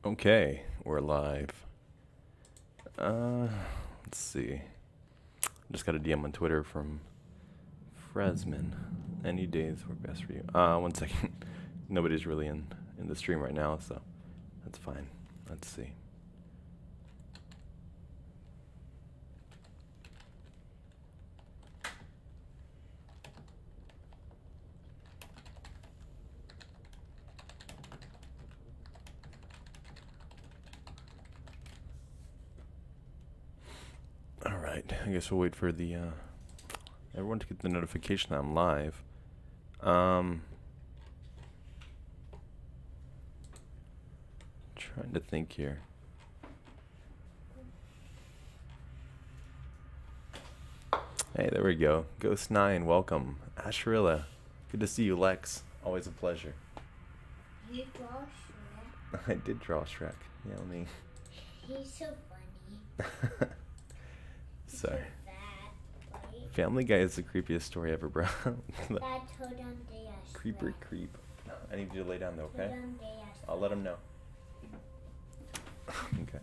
Okay, we're live. Let's see. Just got a DM on Twitter from Fresman. Any days work best for you? One second. Nobody's really in the stream right now, so that's fine. Let's see. All right. I guess we'll wait for the everyone to get the notification that I'm live. Trying to think here. Hey, there we go. Ghost9, welcome. Asherilla, good to see you. Lex, always a pleasure. You draw Shrek? I did draw Shrek. Yeah, let me. He's so funny. Sorry. That, right? Family Guy is the creepiest story ever, bro. That's hold on day Creeper creep. I need you to lay down though, okay? Hold on day I'll let him know. Okay.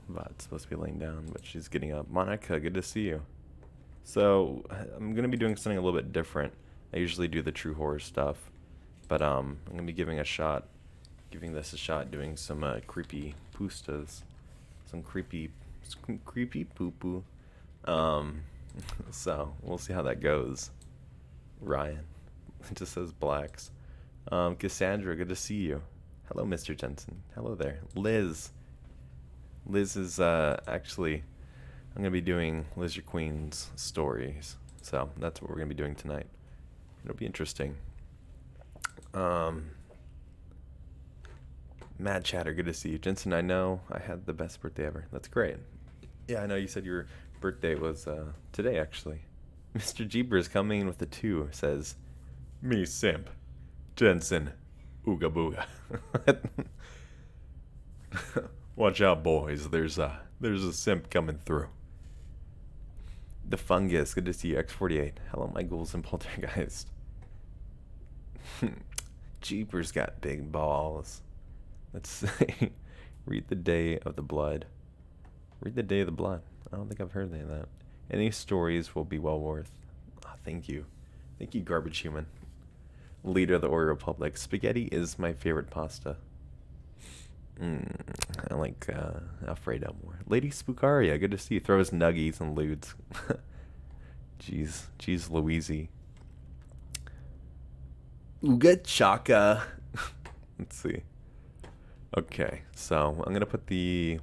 Vod's supposed to be laying down, but she's getting up. Monica, good to see you. So, I'm going to be doing something a little bit different. I usually do the true horror stuff, but I'm going to be giving this a shot, doing some creepy poostas. Some creepy poo-poo. So, we'll see how that goes. Ryan. It just says blacks. Cassandra, good to see you. Hello, Mr. Jensen. Hello there. Liz. Liz is actually, I'm going to be doing Lizard Queen's stories. So that's what we're going to be doing tonight. It'll be interesting. Mad Chatter, good to see you. Jensen, I know I had the best birthday ever. That's great. Yeah, I know you said your birthday was today, actually. Mr. Jeepers coming in with a 2 says, me simp, Jensen, ooga booga. Watch out, boys. There's a simp coming through. The Fungus, good to see you. X48. Hello, my ghouls and poltergeist. Jeepers got big balls. Let's see. Read the Day of the Blood. Read the Day of the Blood. I don't think I've heard any of that. Any stories will be well worth. Oh, thank you. Thank you, Garbage Human. Leader of the Oreo Republic. Spaghetti is my favorite pasta. I like Alfredo more. Lady Spookaria, good to see you. Throws nuggies and lewds. Jeez Louise. Ooga chaka. Let's see. Okay, so I'm gonna put the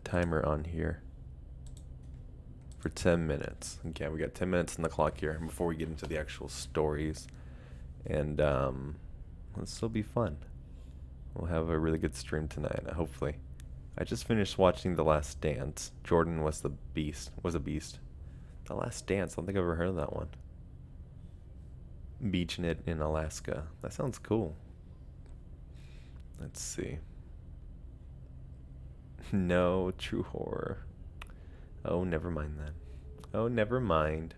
timer on here for 10 minutes. Okay, we got 10 minutes on the clock here before we get into the actual stories. And this will be fun. We'll have a really good stream tonight, hopefully. I just finished watching The Last Dance. Jordan was a beast. The Last Dance, I don't think I've ever heard of that one. Beaching it in Alaska. That sounds cool. Let's see. No, true horror. Oh, never mind then. Oh, never mind.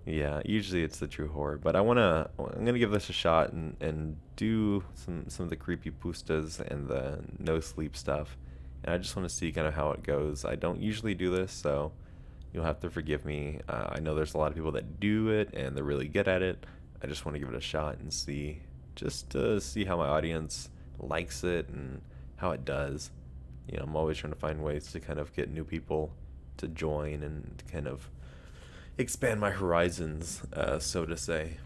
Yeah, usually it's the true horror, but I'm gonna give this a shot and do some of the creepy poostas and the no sleep stuff, and I just want to see kind of how it goes. I don't usually do this, so you'll have to forgive me. I know there's a lot of people that do it and they're really good at it. I just want to give it a shot and see, just to see how my audience likes it and how it does. You know, I'm always trying to find ways to kind of get new people to join and kind of expand my horizons, so to say.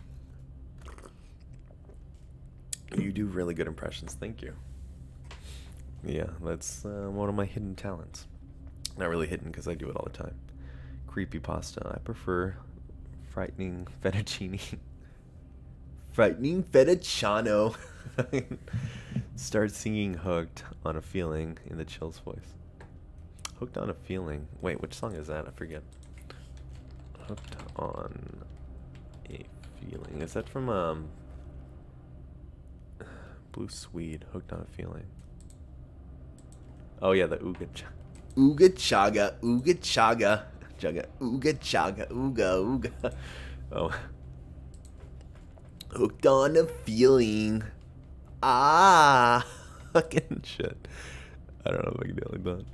You do really good impressions. Thank you. Yeah, that's one of my hidden talents. Not really hidden because I do it all the time. Creepypasta. I prefer frightening fettuccine. Frightening fettuccino. Start singing Hooked on a Feeling in the Chills voice. Hooked on a Feeling. Wait, which song is that? I forget. Hooked on a Feeling. Is that from Blue Swede? Hooked on a Feeling. Oh yeah, the Ooga Chaga. Ooga Chaga. Ooga Chaga. Chaga. Ooga Chaga. Ooga Ooga. Oh. Hooked on a Feeling. Ah, fucking shit. I don't know if I can do it like that.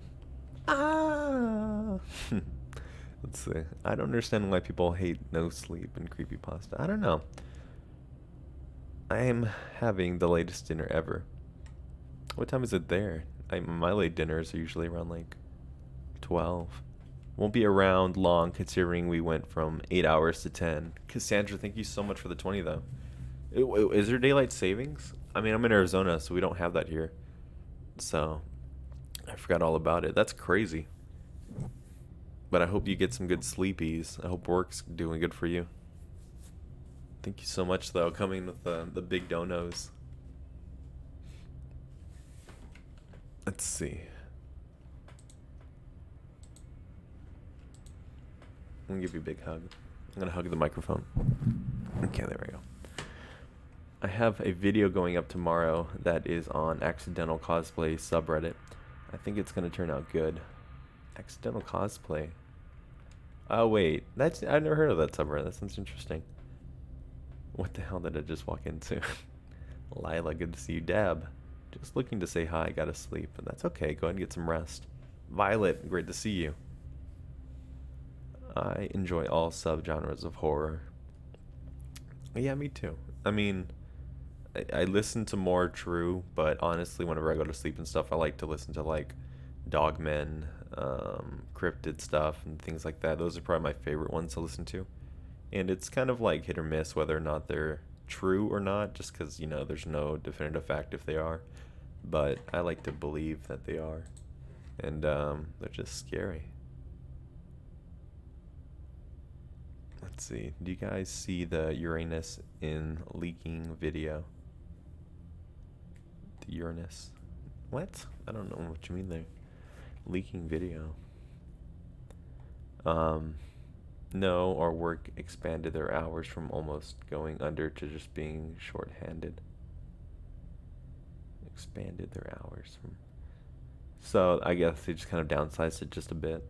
Ah. Let's see. I don't understand why people hate no sleep and creepypasta. I don't know. I am having the latest dinner ever. What time is it there? My late dinners are usually around like 12. Won't be around long considering we went from 8 hours to 10. Cassandra, thank you so much for the 20 though. Is there daylight savings? I mean, I'm in Arizona, so we don't have that here. So, I forgot all about it. That's crazy. But I hope you get some good sleepies. I hope work's doing good for you. Thank you so much, though, coming with the big donos. Let's see. I'm gonna give you a big hug. I'm gonna hug the microphone. Okay, there we go. I have a video going up tomorrow that is on Accidental Cosplay subreddit. I think it's gonna turn out good. Accidental Cosplay. Oh wait, I've never heard of that subreddit. That sounds interesting. What the hell did I just walk into? Lila, good to see you. Dab, just looking to say hi. Gotta sleep, but that's okay. Go ahead and get some rest. Violet, great to see you. I enjoy all subgenres of horror. Yeah, me too. I mean, I listen to more true, but honestly, whenever I go to sleep and stuff, I like to listen to like Dogmen, cryptid stuff, and things like that. Those are probably my favorite ones to listen to. And it's kind of like hit or miss whether or not they're true or not, just because, you know, there's no definitive fact if they are. But I like to believe that they are. And they're just scary. Let's see. Do you guys see the Uranus in leaking video? The Uranus. What? I don't know what you mean there. Leaking video. No, our work expanded their hours from almost going under to just being short-handed. Expanded their hours from... So, I guess they just kind of downsized it just a bit.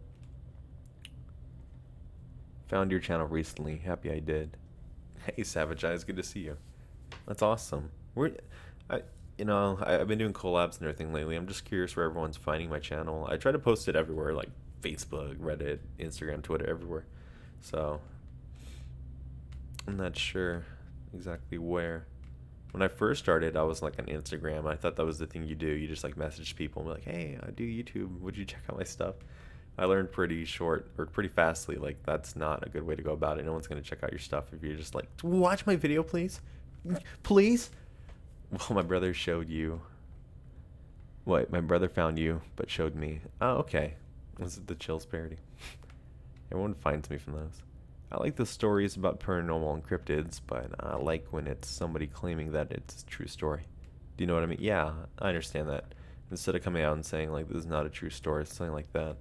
Found your channel recently. Happy I did. Hey, Savage Eyes, good to see you. That's awesome. I've been doing collabs and everything lately. I'm just curious where everyone's finding my channel. I try to post it everywhere, like Facebook, Reddit, Instagram, Twitter, everywhere. So, I'm not sure exactly where. When I first started, I was like on Instagram. I thought that was the thing you do. You just like message people and be like, hey, I do YouTube. Would you check out my stuff? I learned pretty fastly, like that's not a good way to go about it. No one's going to check out your stuff if you're just like, watch my video, please. Please. Well, my brother showed you. What? My brother found you, but showed me. Oh, okay. Was it the Chills parody? Everyone finds me from those. I like the stories about paranormal and cryptids, but I like when it's somebody claiming that it's a true story. Do you know what I mean? Yeah, I understand that. Instead of coming out and saying, like, this is not a true story, something like that.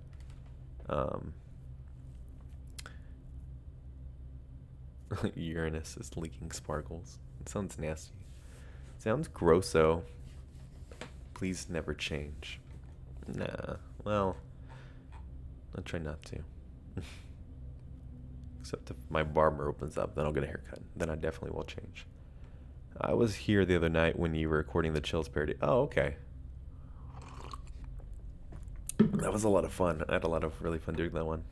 Uranus is leaking sparkles. It sounds nasty. Sounds grosso. Please never change. Nah, well, I'll try not to. Except if my barber opens up, then I'll get a haircut. Then I definitely will change. I was here the other night when you were recording the Chills parody. Oh, okay. That was a lot of fun. I had a lot of really fun doing that one.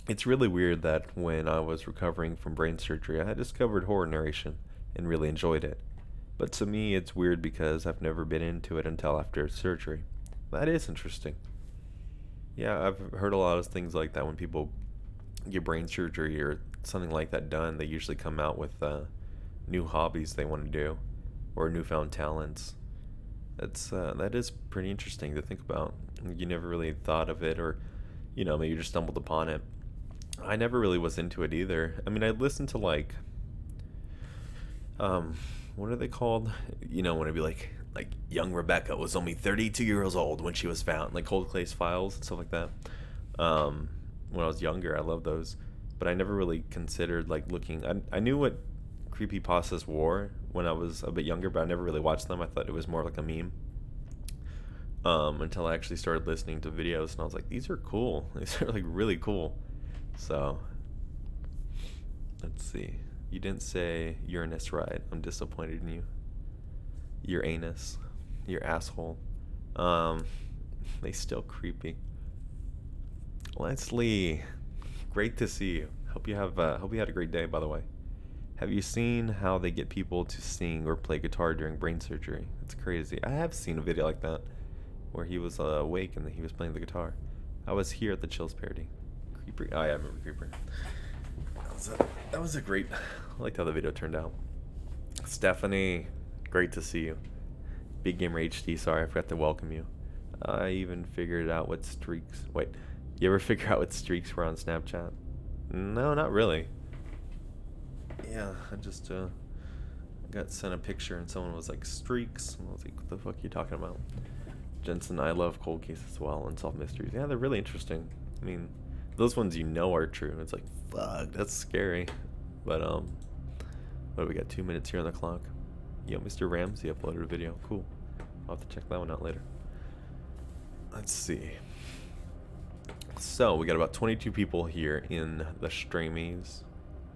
It's really weird that when I was recovering from brain surgery, I had discovered horror narration and really enjoyed it. But to me, it's weird because I've never been into it until after surgery. That is interesting. Yeah, I've heard a lot of things like that when people get brain surgery or something like that done. They usually come out with new hobbies they want to do or newfound talents. That is pretty interesting to think about. You never really thought of it, or maybe you just stumbled upon it. I never really was into it either. I mean, I listened to like what are they called? When it'd be like young Rebecca was only 32 years old when she was found, like Coldplay's Files and stuff like that. When I was younger, I loved those, but I never really considered like looking. I knew what creepypastas were when I was a bit younger, but I never really watched them. I thought it was more like a meme. Until I actually started listening to videos, and I was like, these are cool. These are like really cool. So, let's see. You didn't say Uranus right. I'm disappointed in you. your anus, your asshole. They still creepy. Leslie, great to see you. Hope you had a great day, by the way. Have you seen how they get people to sing or play guitar during brain surgery? It's crazy. I have seen a video like that where he was awake and he was playing the guitar. I was here at the Chills parody. Creeper. Oh, yeah, I remember Creeper. That was a great. I liked how the video turned out. Stephanie, great to see you. Big Gamer HD. Sorry, I forgot to welcome you. I even figured out what streaks. Wait, you ever figure out what streaks were on Snapchat? No, not really. Yeah, I just got sent a picture and someone was like, streaks. And I was like, what the fuck are you talking about? Jensen, I love cold cases as well and solved mysteries. Yeah, they're really interesting. I mean, those ones you know are true. It's like, fuck, that's scary. But, what do we got? 2 minutes here on the clock. Yo, Mr. Ramsey uploaded a video. Cool. I'll have to check that one out later. Let's see. So, we got about 22 people here in the streamies.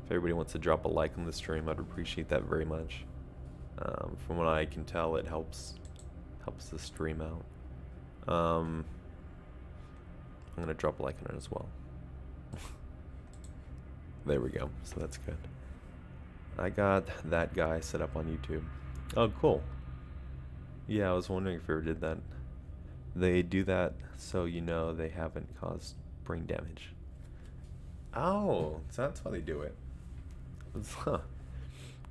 If everybody wants to drop a like on the stream, I'd appreciate that very much. From what I can tell, it helps the stream out. I'm gonna drop a like on it as well. There we go. So that's good. I got that guy set up on YouTube. Oh, cool. Yeah, I was wondering if you ever did that. They do that so you know they haven't caused brain damage. Oh, so that's why they do it. Huh.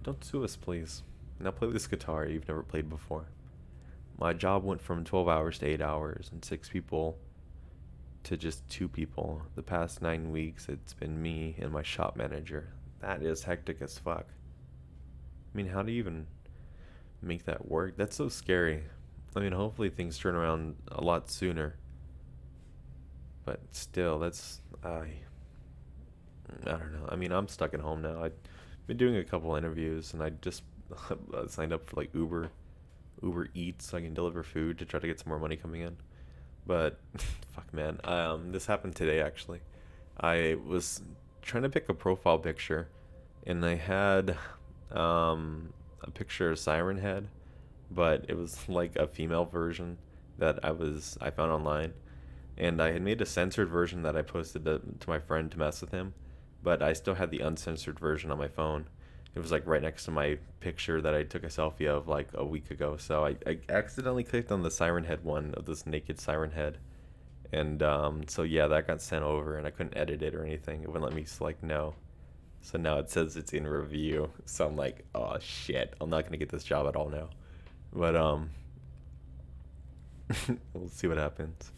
Don't sue us, please. Now play this guitar you've never played before. My job went from 12 hours to 8 hours and 6 people to just 2 people. The past 9 weeks, it's been me and my shop manager. That is hectic as fuck. I mean, how do you even make that work? That's so scary. I mean, hopefully things turn around a lot sooner. But still, that's... I don't know. I mean, I'm stuck at home now. I've been doing a couple interviews, and I just signed up for like Uber Eats so I can deliver food to try to get some more money coming in. But fuck, man. This happened today actually. I was trying to pick a profile picture, and I had a picture of Siren Head, but it was like a female version that I found online, and I had made a censored version that I posted to my friend to mess with him, but I still had the uncensored version on my phone. It was like right next to my picture that I took a selfie of like a week ago. So I accidentally clicked on the Siren Head one of this naked Siren Head. And so yeah, that got sent over and I couldn't edit it or anything. It wouldn't let me select no. So now it says it's in review. So I'm like, oh shit, I'm not gonna get this job at all now. But we'll see what happens.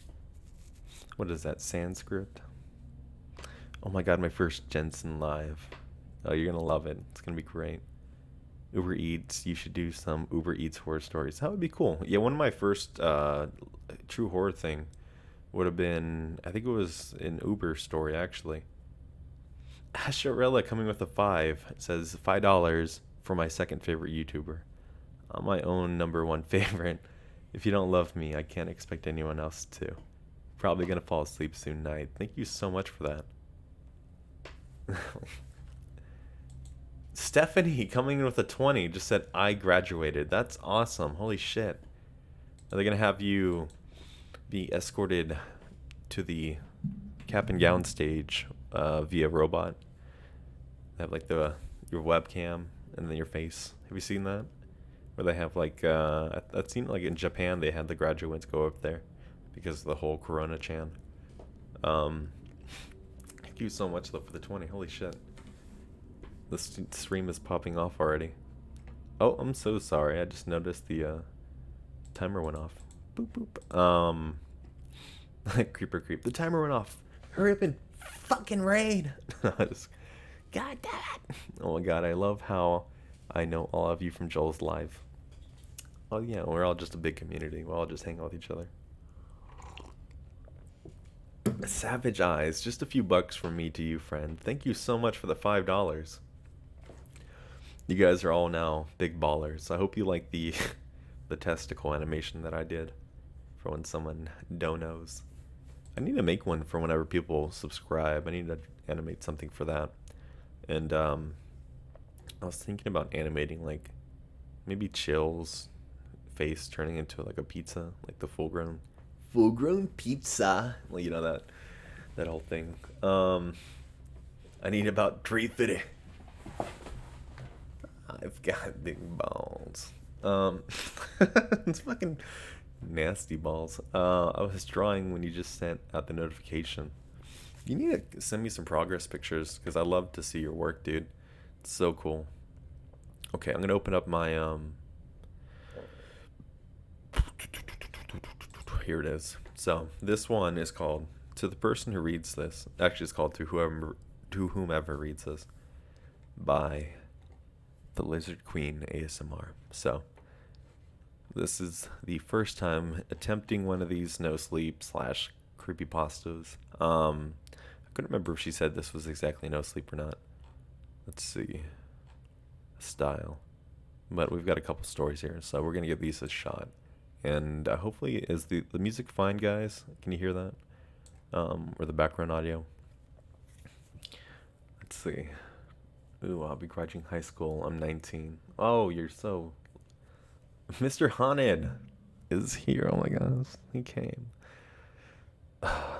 What is that, Sanskrit? Oh my god, my first Jensen live. Oh, you're gonna love it. It's gonna be great. Uber Eats. You should do some Uber Eats horror stories. That would be cool. Yeah, one of my first true horror thing would have been, I think it was an Uber story actually. Asharella coming with a 5. It says $5 for my second favorite YouTuber. I'm my own #1 favorite. If you don't love me, I can't expect anyone else to. Probably gonna fall asleep soon night. Thank you so much for that. Stephanie coming in with a 20 just said I graduated. That's awesome. Holy shit. Are they gonna have you be escorted to the cap and gown stage via robot? They have like your webcam and then your face. Have you seen that? Where they have like I've seen like in Japan they had the graduates go up there because of the whole Corona Chan. Thank you so much though for the 20. Holy shit. The stream is popping off already. Oh, I'm so sorry. I just noticed the timer went off. Boop boop. Creeper creep. The timer went off. Hurry up and fucking raid. God damn it. Oh my god, I love how I know all of you from Joel's live. Oh yeah, we're all just a big community. We all just hang out with each other. Savage Eyes. Just a few bucks from me to you, friend. Thank you so much for the $5. You guys are all now big ballers. I hope you like the testicle animation that I did for when someone donos. I need to make one for whenever people subscribe. I need to animate something for that. And I was thinking about animating like maybe Chills face turning into like a pizza, like the full grown pizza. Well, you know that whole thing. I need about 350. I've got big balls. It's fucking nasty balls. I was drawing when you just sent out the notification. You need to send me some progress pictures because I love to see your work, dude. It's so cool. Okay, I'm gonna open up my Here it is. So this one is called "To the Person Who Reads This." Actually, it's called "To Whomever Reads This" by the Lizard Queen ASMR. So this is the first time attempting one of these no sleep / creepypastas. I couldn't remember if she said this was exactly no sleep or not. Let's see. Style. But we've got a couple stories here, so we're gonna give these a shot. And hopefully, is the music fine, guys? Can you hear that? Or the background audio? Let's see. Ooh, I'll be graduating high school. I'm 19. Oh, you're so... Mr. Haunted is here. Oh my gosh, he came.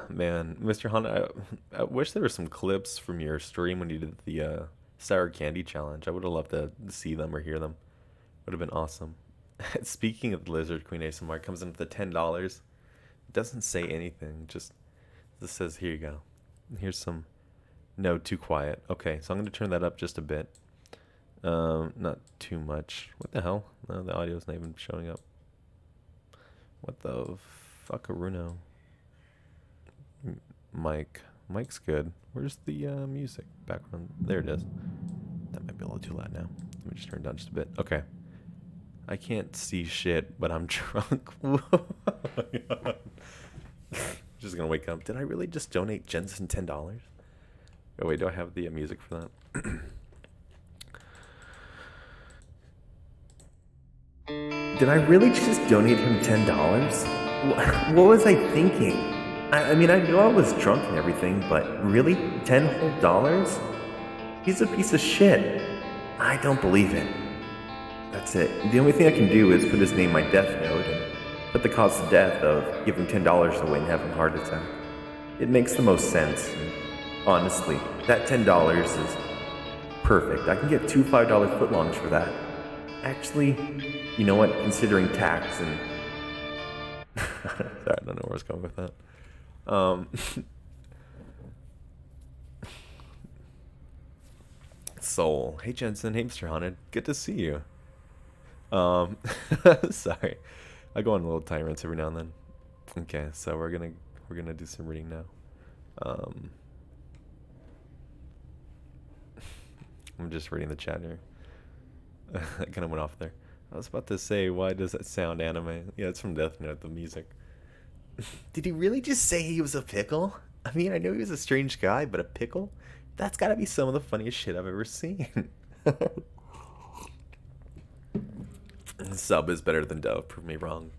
Man, Mr. Haunted, I wish there were some clips from your stream when you did the sour candy challenge. I would have loved to see them or hear them. Would have been awesome. Speaking of the Lizard Queen ASMR, it comes in with the $10. It doesn't say anything. Just this says, here you go. Here's some. No, too quiet. Okay, so I'm gonna turn that up just a bit. Not too much. What the hell? No, the audio's not even showing up. What the fuckaruno? Mike's good. Where's the music background? There it is. That might be a little too loud now. Let me just turn it down just a bit. Okay. I can't see shit, but I'm drunk. Oh my God. Just gonna wake up. Did I really just donate Jensen $10? Oh wait, do I have the music for that? Did I really just donate him $10? What was I thinking? I mean, I know I was drunk and everything, but really? $10 whole? He's a piece of shit. I don't believe it. That's it. The only thing I can do is put his name in my death note and put the cause of death of giving $10 away and having a heart attack. It makes the most sense. And honestly, that $10 is perfect. I can get two $5 footlongs for that. Actually, you know what? Considering tax and... Sorry, I don't know where I was going with that. Soul. Hey Jensen, hey Mr. Haunted. Good to see you. Sorry. I go on little tyrants every now and then. Okay, so we're gonna do some reading now. I'm just reading the chat here. I kind of went off there. I was about to say, why does that sound anime? Yeah, it's from Death Note, the music. Did he really just say he was a pickle? I mean, I know he was a strange guy, but a pickle? That's gotta be some of the funniest shit I've ever seen. Sub is better than dub, prove me wrong.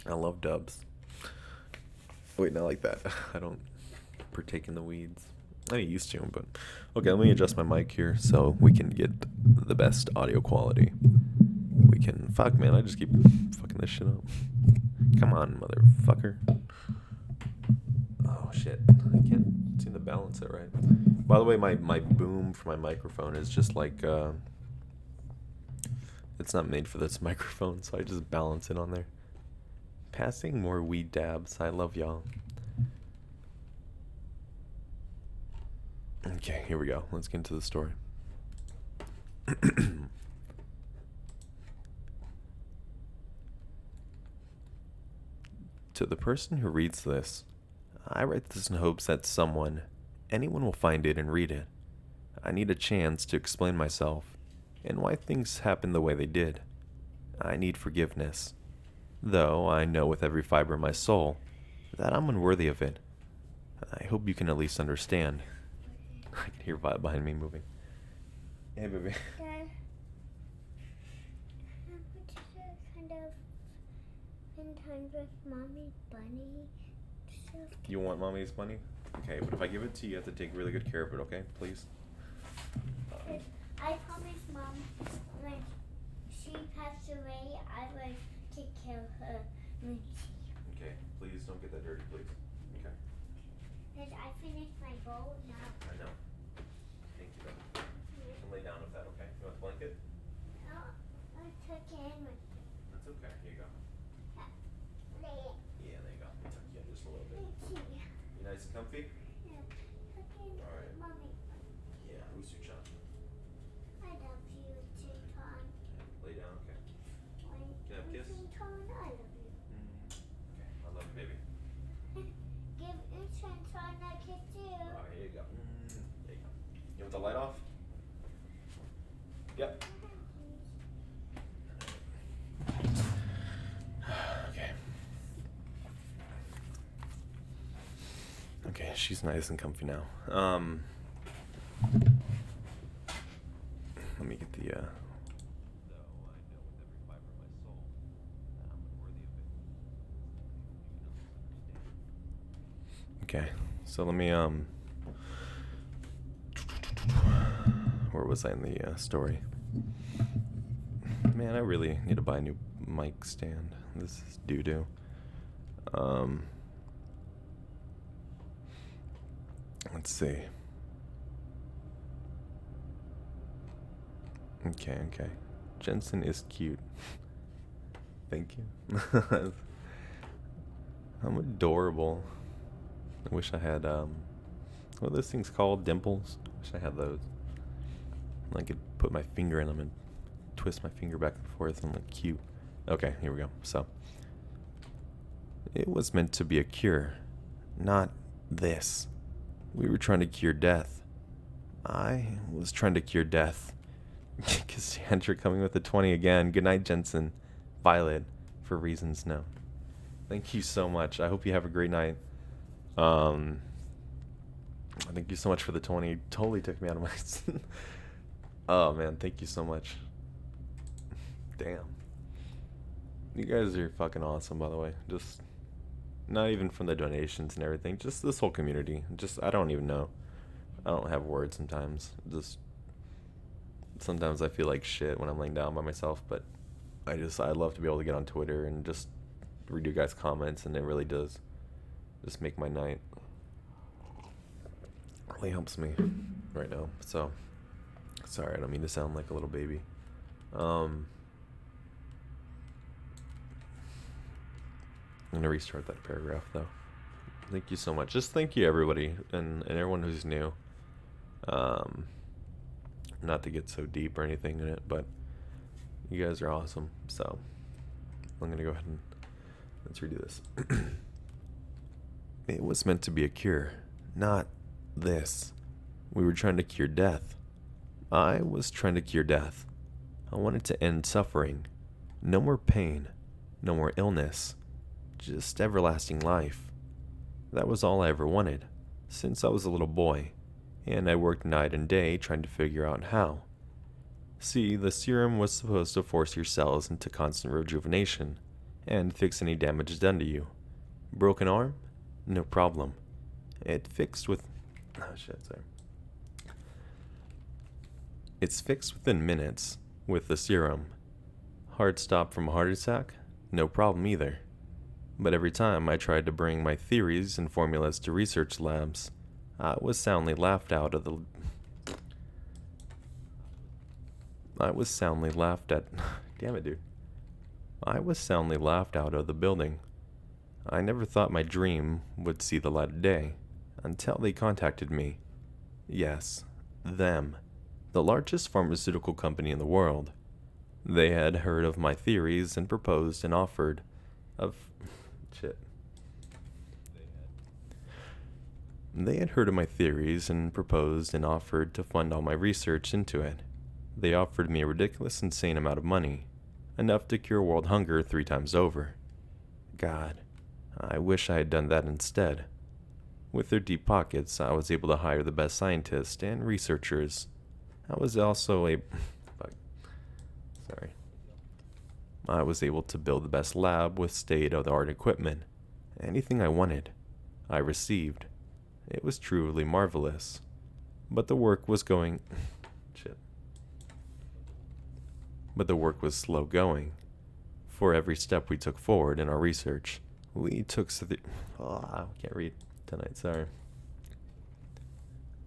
I love dubs. Wait, not like that. I don't partake in the weeds. I used to, but... Okay, let me adjust my mic here so we can get the best audio quality. We can... Fuck, man, I just keep fucking this shit up. Come on, motherfucker. Oh, shit. I can't seem to balance it right. By the way, my boom for my microphone is just like... It's not made for this microphone, so I just balance it on there. Passing more weed dabs. I love y'all. Okay, here we go. Let's get into the story. To the person who reads this, I write this in hopes that anyone will find it and read it. I need a chance to explain myself and why things happened the way they did. I need forgiveness, though I know with every fiber of my soul that I'm unworthy of it. I hope you can at least understand. I can hear Violet behind me moving. Hey, baby. Dad, I want you to kind of spend time with Mommy Bunny. So You want Mommy's money? Okay, but if I give it to you, you have to take really good care of it, okay? Please? I promised Mom when she passed away, I would to kill her, Lucy. Okay, please don't get that dirty, please. Okay. Because I finished my bowl now. I know. Thank you, though. You can lay down with that, okay? You want the blanket? No, I took it in with me. That's okay. Here you go. Lay it. Yeah, there you go. Tuck you in just a little bit. Lucy. You nice and comfy? Yeah. Tuck in, All right. Mommy. Yeah, Usu-chan. I love you, Chinton. Lay down, okay. Can I have a kiss? Chinton, I love you. Okay, I love you, baby. Give Chinton a kiss too. All right, here you go. There you go. You want the light off? Yep. Okay. Okay, she's nice and comfy now. Let me get the Okay, so let me where was I in the story? Man, I really need to buy a new mic stand. This is doo-doo. Let's see. Okay. Jensen is cute. Thank you. I'm adorable. I wish I had, what are those things called? Dimples? Wish I had those. I could put my finger in them and twist my finger back and forth and look cute. Okay, here we go. So, it was meant to be a cure, not this. We were trying to cure death. I was trying to cure death. Cassandra coming with the 20 again. Good night, Jensen. Violet, for reasons known. Thank you so much. I hope you have a great night. Thank you so much for the 20. Totally took me out of my... Oh, man. Thank you so much. Damn. You guys are fucking awesome, by the way. Just... Not even from the donations and everything. Just this whole community. Just, I don't even know. I don't have words sometimes. Just... Sometimes I feel like shit when I'm laying down by myself, but I love to be able to get on Twitter and just read you guys' comments, and it really does just make my night. Really helps me right now. So, sorry, I don't mean to sound like a little baby. I'm gonna restart that paragraph though. Thank you so much. Just thank you everybody and everyone who's new. Not to get so deep or anything in it, but you guys are awesome. So I'm gonna go ahead and let's redo this. It was meant to be a cure, not this. We were trying to cure death. I was trying to cure death. I wanted to end suffering. No more pain, no more illness, just everlasting life. That was all I ever wanted, since I was a little boy, and I worked night and day trying to figure out how. See, the serum was supposed to force your cells into constant rejuvenation, and fix any damage done to you. Broken arm? No problem. It fixed with... Oh shit, sorry. It's fixed within minutes, with the serum. Heart stop from a heart attack? No problem either. But every time I tried to bring my theories and formulas to research labs, I was soundly laughed out of the... I was soundly laughed at... Damn it, dude. I was soundly laughed out of the building. I never thought my dream would see the light of day, until they contacted me. Yes, them. The largest pharmaceutical company in the world. They had heard of my theories and proposed and offered of... Shit. They had heard of my theories and proposed and offered to fund all my research into it. They offered me a ridiculous, insane amount of money, enough to cure world hunger 3 times over. God, I wish I had done that instead. With their deep pockets, I was able to hire the best scientists and researchers. I was also able to build the best lab with state-of-the-art equipment. Anything I wanted, I received. It was truly marvelous. But the work was going... Shit. But the work was slow going. For every step we took forward in our research, we took I can't read tonight, sorry.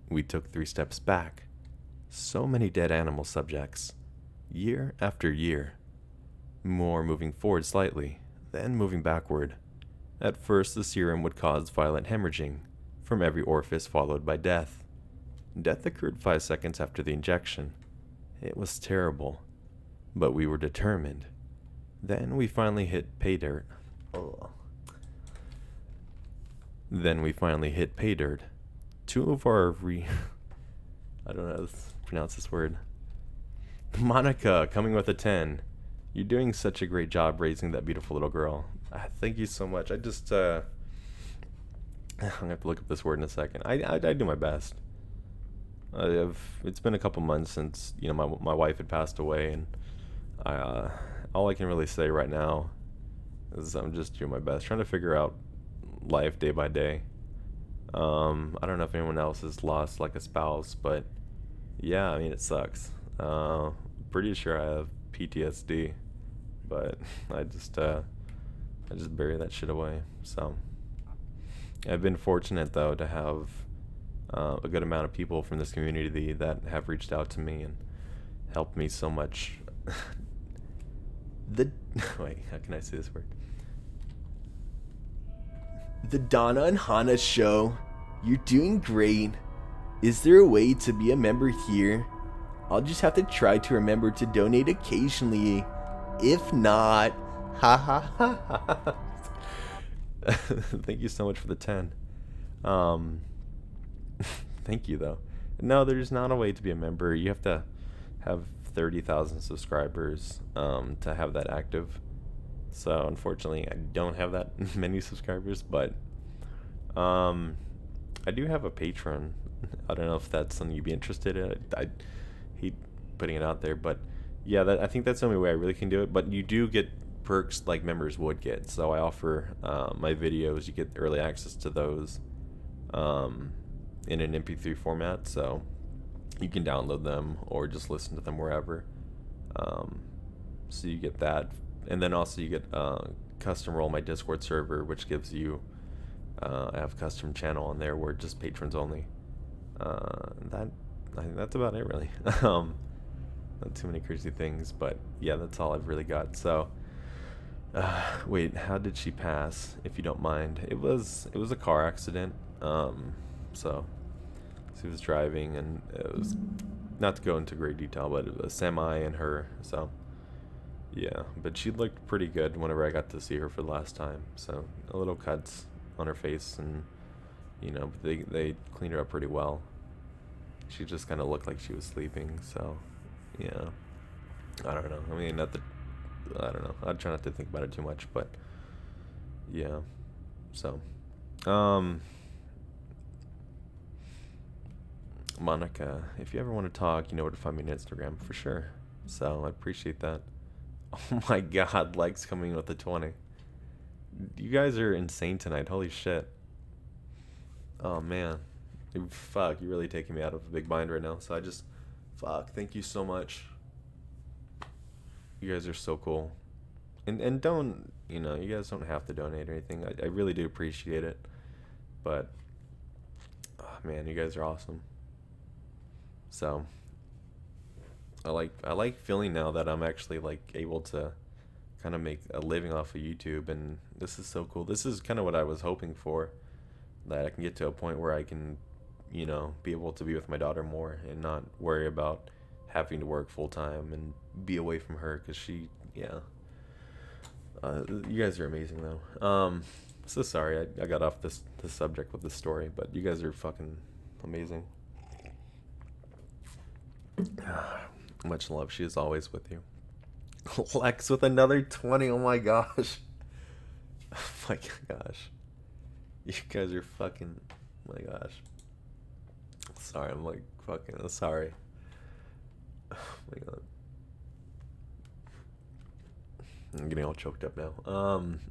We took 3 steps back. So many dead animal subjects, year after year. More moving forward slightly, then moving backward. At first, the serum would cause violent hemorrhaging from every orifice, followed by death. Death occurred 5 seconds after the injection. It was terrible, but we were determined. Then we finally hit pay dirt. Then we finally hit pay dirt. 2 of our I don't know how to pronounce this word. Monica, coming with a 10. You're doing such a great job raising that beautiful little girl. Thank you so much. I'm gonna have to look up this word in a second. I do my best. It's been a couple months since my wife had passed away, and all I can really say right now is I'm just doing my best, trying to figure out life day by day. I don't know if anyone else has lost like a spouse, but yeah, I mean it sucks. Pretty sure I have PTSD, but I just bury that shit away. So I've been fortunate though to have a good amount of people from this community that have reached out to me and helped me so much. Wait, how can I say this word? The Donna and Hannah show. You're doing great. Is there a way to be a member here? I'll just have to try to remember to donate occasionally. If not, ha ha ha ha. Thank you so much for the 10. Thank you though. No, there's not a way to be a member. You have to have 30,000 subscribers to have that active. So unfortunately, I don't have that many subscribers, but I do have a Patreon. I don't know if that's something you'd be interested in. I hate putting it out there, but yeah, I think that's the only way I really can do it. But you do get perks like members would get. So I offer my videos. You get early access to those in an MP3 format, so you can download them or just listen to them wherever. So you get that, and then also you get custom role my Discord server, which gives you I have custom channel on there where just patrons only. I think that's about it really. Not too many crazy things, but yeah, that's all I've really got. So wait, how did she pass, if you don't mind? It was a car accident. So she was driving, and it was, not to go into great detail, but it was a semi and her. So yeah, but she looked pretty good whenever I got to see her for the last time. So a little cuts on her face, and they cleaned her up pretty well. She just kind of looked like she was sleeping. So yeah, I don't know. I mean, I don't know. I try not to think about it too much, but yeah. So Monica, if you ever want to talk, you know where to find me on Instagram for sure. So I appreciate that. Oh my god, Lex coming in with a 20. You guys are insane tonight. Holy shit. Oh man. Fuck, you're really taking me out of a big bind right now. So thank you so much. You guys are so cool. And don't, you guys don't have to donate or anything. I really do appreciate it. But, oh man, you guys are awesome. So I like feeling now that I'm actually like able to kind of make a living off of YouTube, and this is so cool. This is kind of what I was hoping for, that I can get to a point where I can, be able to be with my daughter more and not worry about having to work full time and be away from her, because you guys are amazing though. So sorry I got off this subject with this story, but you guys are fucking amazing. Much love. She is always with you. Lex with another 20. Oh my gosh. Oh my gosh. You guys are fucking. Oh my gosh. Sorry, I'm like fucking. Sorry. Oh my god. I'm getting all choked up now.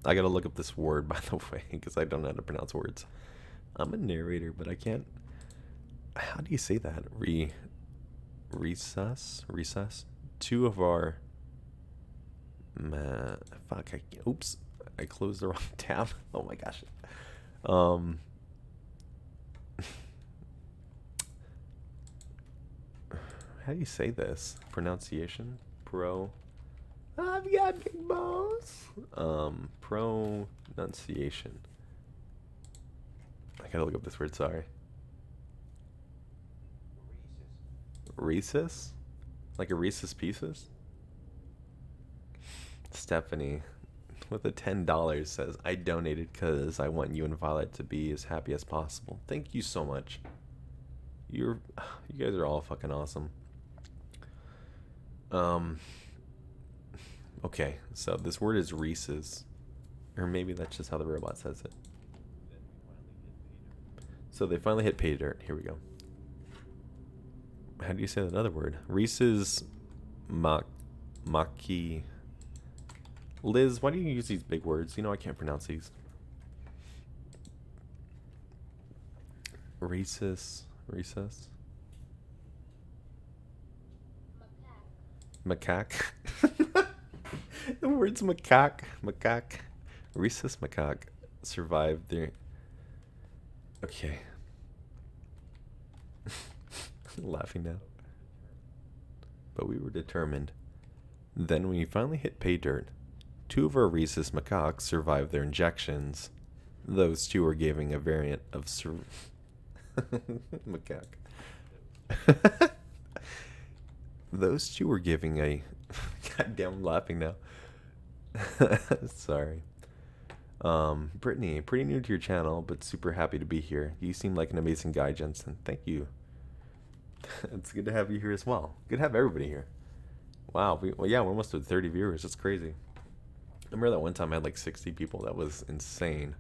I gotta look up this word, by the way, because I don't know how to pronounce words. I'm a narrator, but I can't. How do you say that? Recess. 2 of our Fuck. Oops. I closed the wrong tab. Oh my gosh. Um. How do you say this? Pronunciation? I've got big balls. Pronunciation. I gotta look up this word, sorry. Reese's? Like a Reese's Pieces? Stephanie, with a $10, says, I donated because I want you and Violet to be as happy as possible. Thank you so much. You guys are all fucking awesome. Okay, so this word is Reese's. Or maybe that's just how the robot says it. So they finally hit pay dirt. Here we go. How do you say that other word? Reese's Maki. Liz, why do you use these big words? You know I can't pronounce these. Reese's. Macaque. The words macaque. Rhesus macaque survived their. Okay. Laughing now. But we were determined. Then when we finally hit pay dirt, 2 of our rhesus macaques survived their injections. Those 2 were giving a variant of macaque. Those 2 were giving a. Goddamn, I'm laughing now. Sorry. Brittany, pretty new to your channel, but super happy to be here. You seem like an amazing guy, Jensen. Thank you. It's good to have you here as well. Good to have everybody here. Wow. Well, yeah, we're almost at 30 viewers. That's crazy. I remember that one time I had like 60 people. That was insane.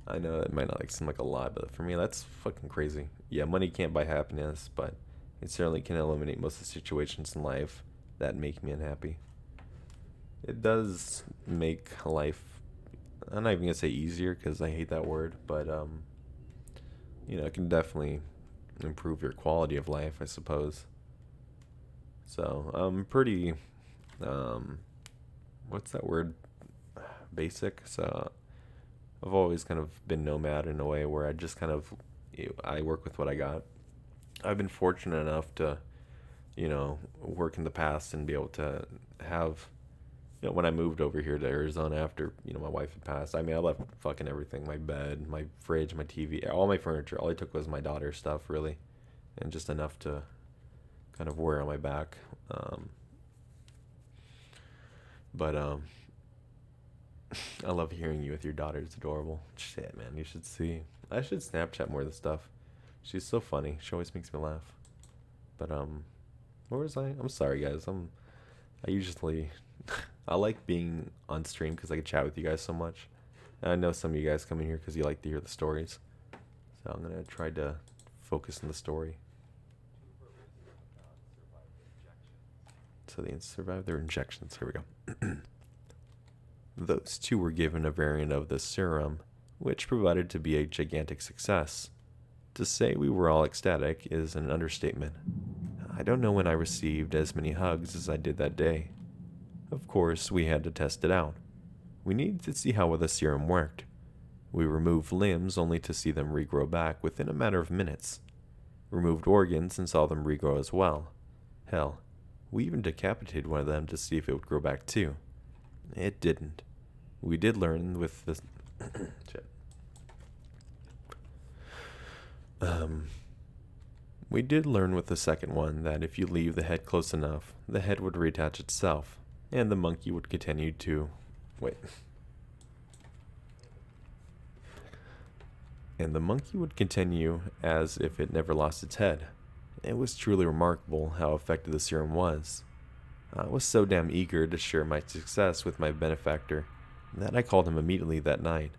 I know it might not like seem like a lot, but for me, that's fucking crazy. Yeah, money can't buy happiness, but it certainly can eliminate most of the situations in life that make me unhappy. It does make life, I'm not even gonna say easier because I hate that word, but you know, it can definitely improve your quality of life, I suppose. So I'm pretty what's that word, basic. So I've always kind of been nomad in a way where I just kind of, I work with what I got. I've been fortunate enough to, you know, work in the past and be able to have, you know, when I moved over here to Arizona after, you know, my wife had passed, I mean, I left fucking everything, my bed, my fridge, my TV, all my furniture. All I took was my daughter's stuff, really, and just enough to kind of wear on my back. But I love hearing you with your daughter. It's adorable. Shit, man, you should see. I should Snapchat more of this stuff. She's so funny. She always makes me laugh. But where was I? I'm sorry, guys. I usually I like being on stream because I can chat with you guys so much. And I know some of you guys come in here because you like to hear the stories. So I'm gonna try to focus on the story. So they survived their injections. Here we go. Those 2 were given a variant of the serum, which provided to be a gigantic success. To say we were all ecstatic is an understatement. I don't know when I received as many hugs as I did that day. Of course, we had to test it out. We needed to see how well the serum worked. We removed limbs only to see them regrow back within a matter of minutes. Removed organs and saw them regrow as well. Hell, we even decapitated one of them to see if it would grow back too. It didn't. We did learn with this. Shit. We did learn with the second one that if you leave the head close enough, the head would reattach itself, and the monkey would continue to. Wait. And the monkey would continue as if it never lost its head. It was truly remarkable how effective the serum was. I was so damn eager to share my success with my benefactor that I called him immediately that night.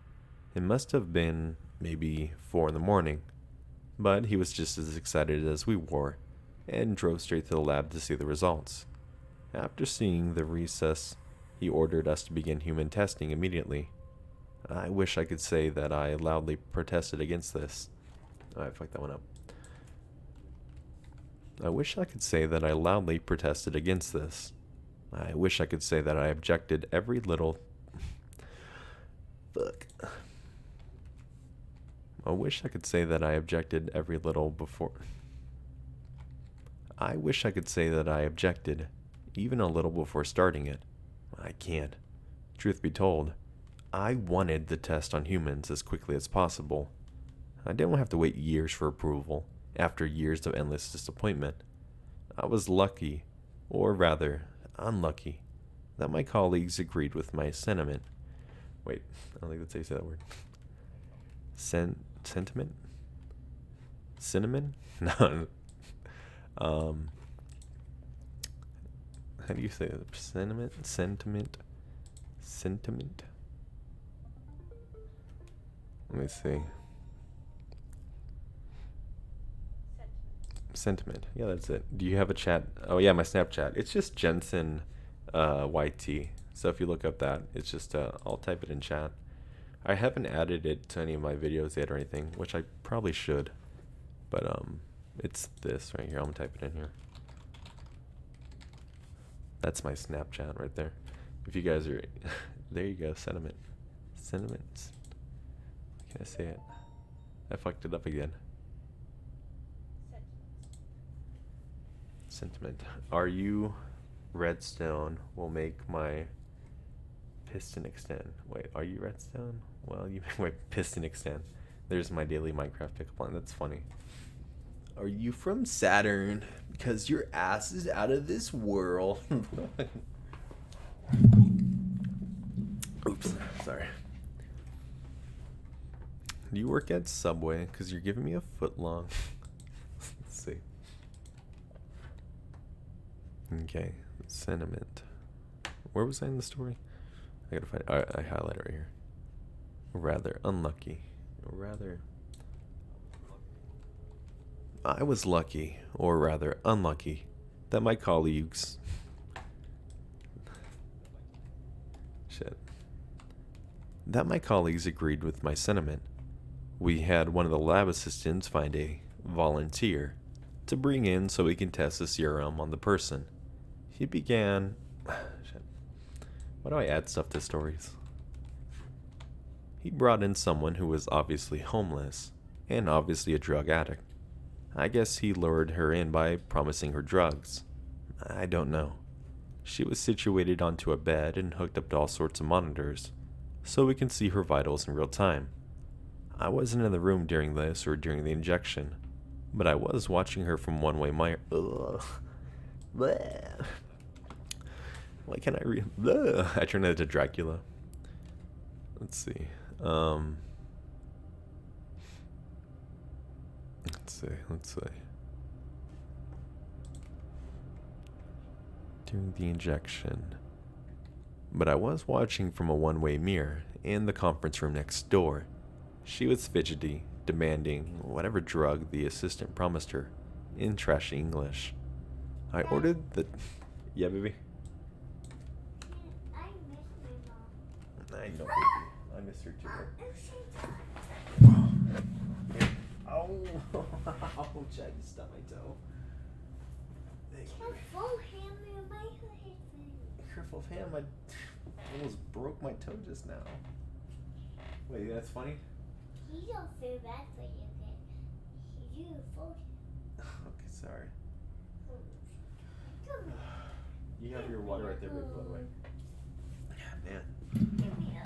It must have been maybe 4 in the morning, but he was just as excited as we were and drove straight to the lab to see the results. After seeing the recess, he ordered us to begin human testing immediately. I wish I could say that I loudly protested against this. I fucked that one up. I wish I could say that I loudly protested against this. I wish I could say that I objected every little... Fuck. I wish I could say that I objected every little before... I wish I could say that I objected even a little before starting it. I can't. Truth be told, I wanted the test on humans as quickly as possible. I didn't have to wait years for approval, after years of endless disappointment. I was lucky, or rather, unlucky, that my colleagues agreed with my sentiment. Wait, I don't think that's how you say that word. Sentiment? Cinnamon? No. How do you say it? Sentiment? Sentiment? Let me see. Sentiment. Yeah, that's it. Do you have a chat? Oh yeah, my Snapchat. It's just Jensen YT. So if you look up that, it's just I'll type it in chat. I haven't added it to any of my videos yet or anything, which I probably should. But it's this right here. I'm gonna type it in here. That's my Snapchat right there. If you guys are there you go, sentiment. Sentiments. Can I say it? I fucked it up again. Sentiment. Are you redstone will make my piston extend. Wait, are you redstone? Well, you make my piston extend. There's my daily Minecraft pickup line. That's funny. Are you from Saturn? Because your ass is out of this world. Oops, sorry. Do you work at Subway? Because you're giving me a foot long. Let's see. Okay, sentiment. Where was I in the story? I gotta find it. I highlight it right here. Rather unlucky. Rather. I was lucky, or rather unlucky, that my colleagues... Shit. That my colleagues agreed with my sentiment. We had one of the lab assistants find a volunteer to bring in so we can test the serum on the person. He began... Shit. Why do I add stuff to stories? He brought in someone who was obviously homeless and obviously a drug addict. I guess he lured her in by promising her drugs. I don't know. She was situated onto a bed and hooked up to all sorts of monitors, so we can see her vitals in real time. I wasn't in the room during this or during the injection, but I was watching her from one-way mirror. Ugh. Bleh. Why can't I read? I turned that into Dracula. Let's see. Let's see. During the injection. But I was watching from a one-way mirror in the conference room next door. She was fidgety, demanding whatever drug the assistant promised her, in trashy English. I ordered the... Yeah, baby? I miss my mom. I know, baby. I miss her too. Oh, ouch, I just stubbed my toe. Thank you. Careful, Ham, my hit me. Careful, Ham, I almost broke my toe just now. Wait, that's funny? You don't feel bad for you, kid. You fold him. Okay, sorry. Come here. You have your water right there, baby, by the way. Yeah, man. Give me a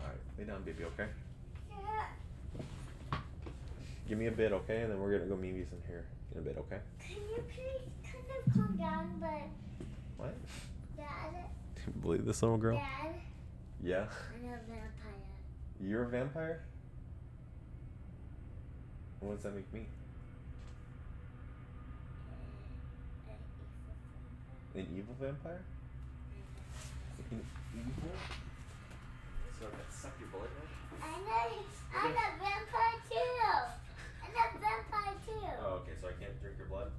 Alright, lay down, baby, okay? Yeah. Give me a bit, okay? And then we're gonna go Mimi's in here in a bit, okay? Can you please kind of calm down, but What? Dad? Believe this little girl? Dad? Yeah? I'm a vampire. You're a vampire? What does that make me? An evil vampire? An evil? So I can suck your blood now? I'm a vampire too. I'm a vampire too. Oh, okay, so I can't drink your blood?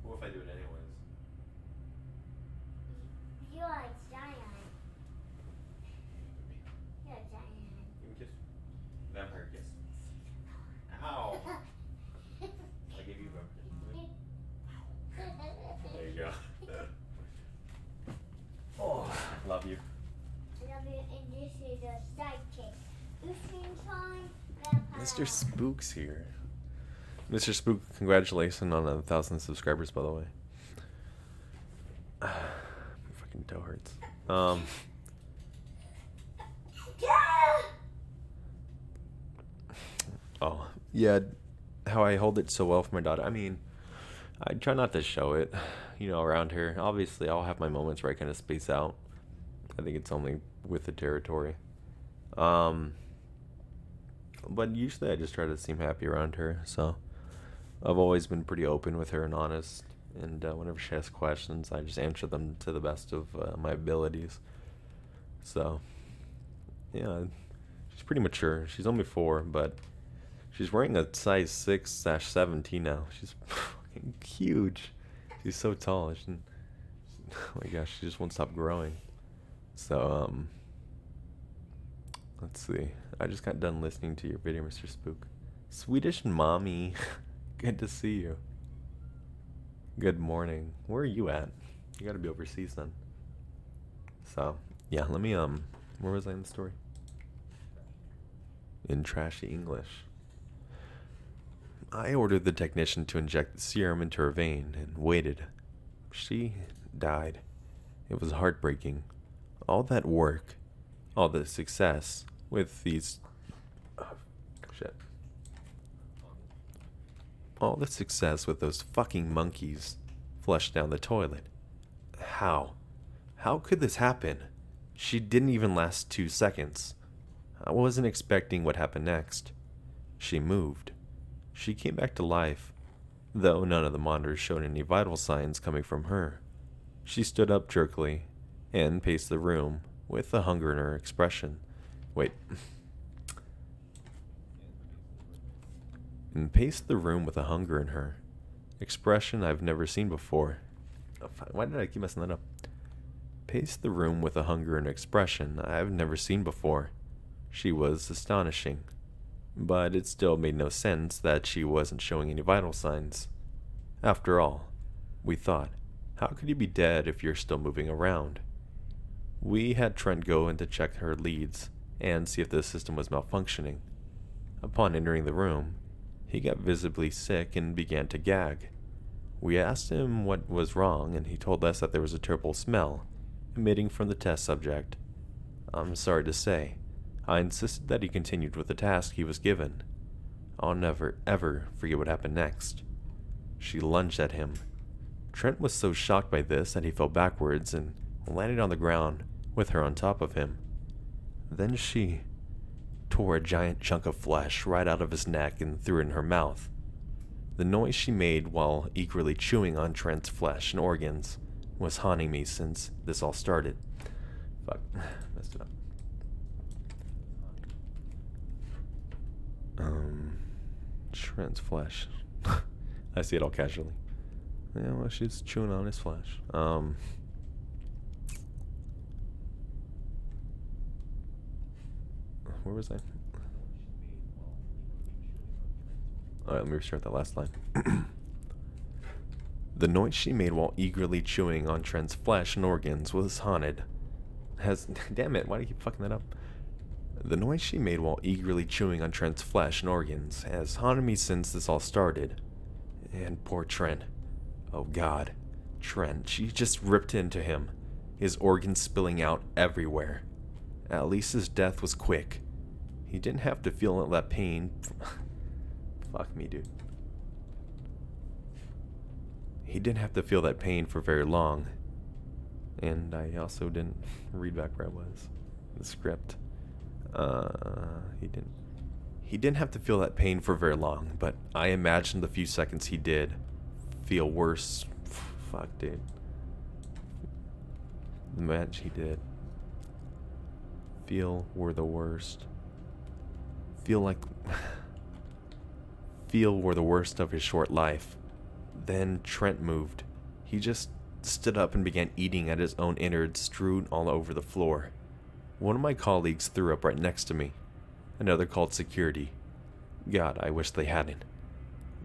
What if I do it anyways? You are a giant. You're a giant. Give me a kiss. Vampire kiss. Ow! I gave you a vampire kiss. love you, and this is a sidekick. Listening time, vampire. Mr. Spook's here. Mr. Spook, congratulations on 1,000 subscribers, by the way. My fucking toe hurts. Oh, yeah, how I hold it so well for my daughter. I mean, I try not to show it, you know, around here. Obviously, I'll have my moments where I kind of space out. I think it's only with the territory. But usually I just try to seem happy around her, so I've always been pretty open with her and honest, and whenever she asks questions, I just answer them to the best of my abilities. So, yeah, she's pretty mature. She's only 4, but she's wearing a size 6/17 now. She's fucking huge. She's so tall. Oh my gosh, she just won't stop growing. So, let's see. I just got done listening to your video, Mr. Spook. Swedish mommy. Good to see you. Good morning. Where are you at? You gotta be overseas then. So, yeah, let me, where was I in the story? In trashy English. I ordered the technician to inject the serum into her vein and waited. She died. It was heartbreaking. All that work, all the success with these... shit. All the success with those fucking monkeys flushed down the toilet. How? How could this happen? She didn't even last 2 seconds. I wasn't expecting what happened next. She moved. She came back to life, though none of the monitors showed any vital signs coming from her. She stood up jerkily and paced the room with a hunger in her expression. Wait. And paced the room with a hunger in her expression I've never seen before. Why did I keep messing that up? Paced the room with a hunger and expression I've never seen before. She was astonishing, but it still made no sense that she wasn't showing any vital signs. After all, we thought, how could you be dead if you're still moving around? We had Trent go in to check her leads and see if the system was malfunctioning. Upon entering the room, he got visibly sick and began to gag. We asked him what was wrong, and he told us that there was a terrible smell emitting from the test subject. I'm sorry to say, I insisted that he continued with the task he was given. I'll never, ever forget what happened next. She lunged at him. Trent was so shocked by this that he fell backwards and landed on the ground with her on top of him. Then she tore a giant chunk of flesh right out of his neck and threw it in her mouth. The noise she made while eagerly chewing on Trent's flesh and organs was haunting me since this all started. Fuck, messed it up. Trent's flesh. I see it all casually. Yeah, well, she's chewing on his flesh. Where was I? Alright, let me restart that last line. The noise she made while eagerly chewing on Trent's flesh and organs was haunted. Damn it, why do you keep fucking that up? The noise she made while eagerly chewing on Trent's flesh and organs has haunted me since this all started. And poor Trent. Oh god. Trent, she just ripped into him, his organs spilling out everywhere. At least his death was quick. He didn't have to feel that pain. Fuck me, dude. He didn't have to feel that pain for very long. And I also didn't read back where I was. The script. He didn't have to feel that pain for very long, but I imagined the few seconds he did feel worse. Fuck, dude. The match he did feel were the worst. Feel were the worst of his short life. Then Trent moved. He just stood up and began eating at his own innards strewn all over the floor. One of my colleagues threw up right next to me. Another called security. God, I wish they hadn't.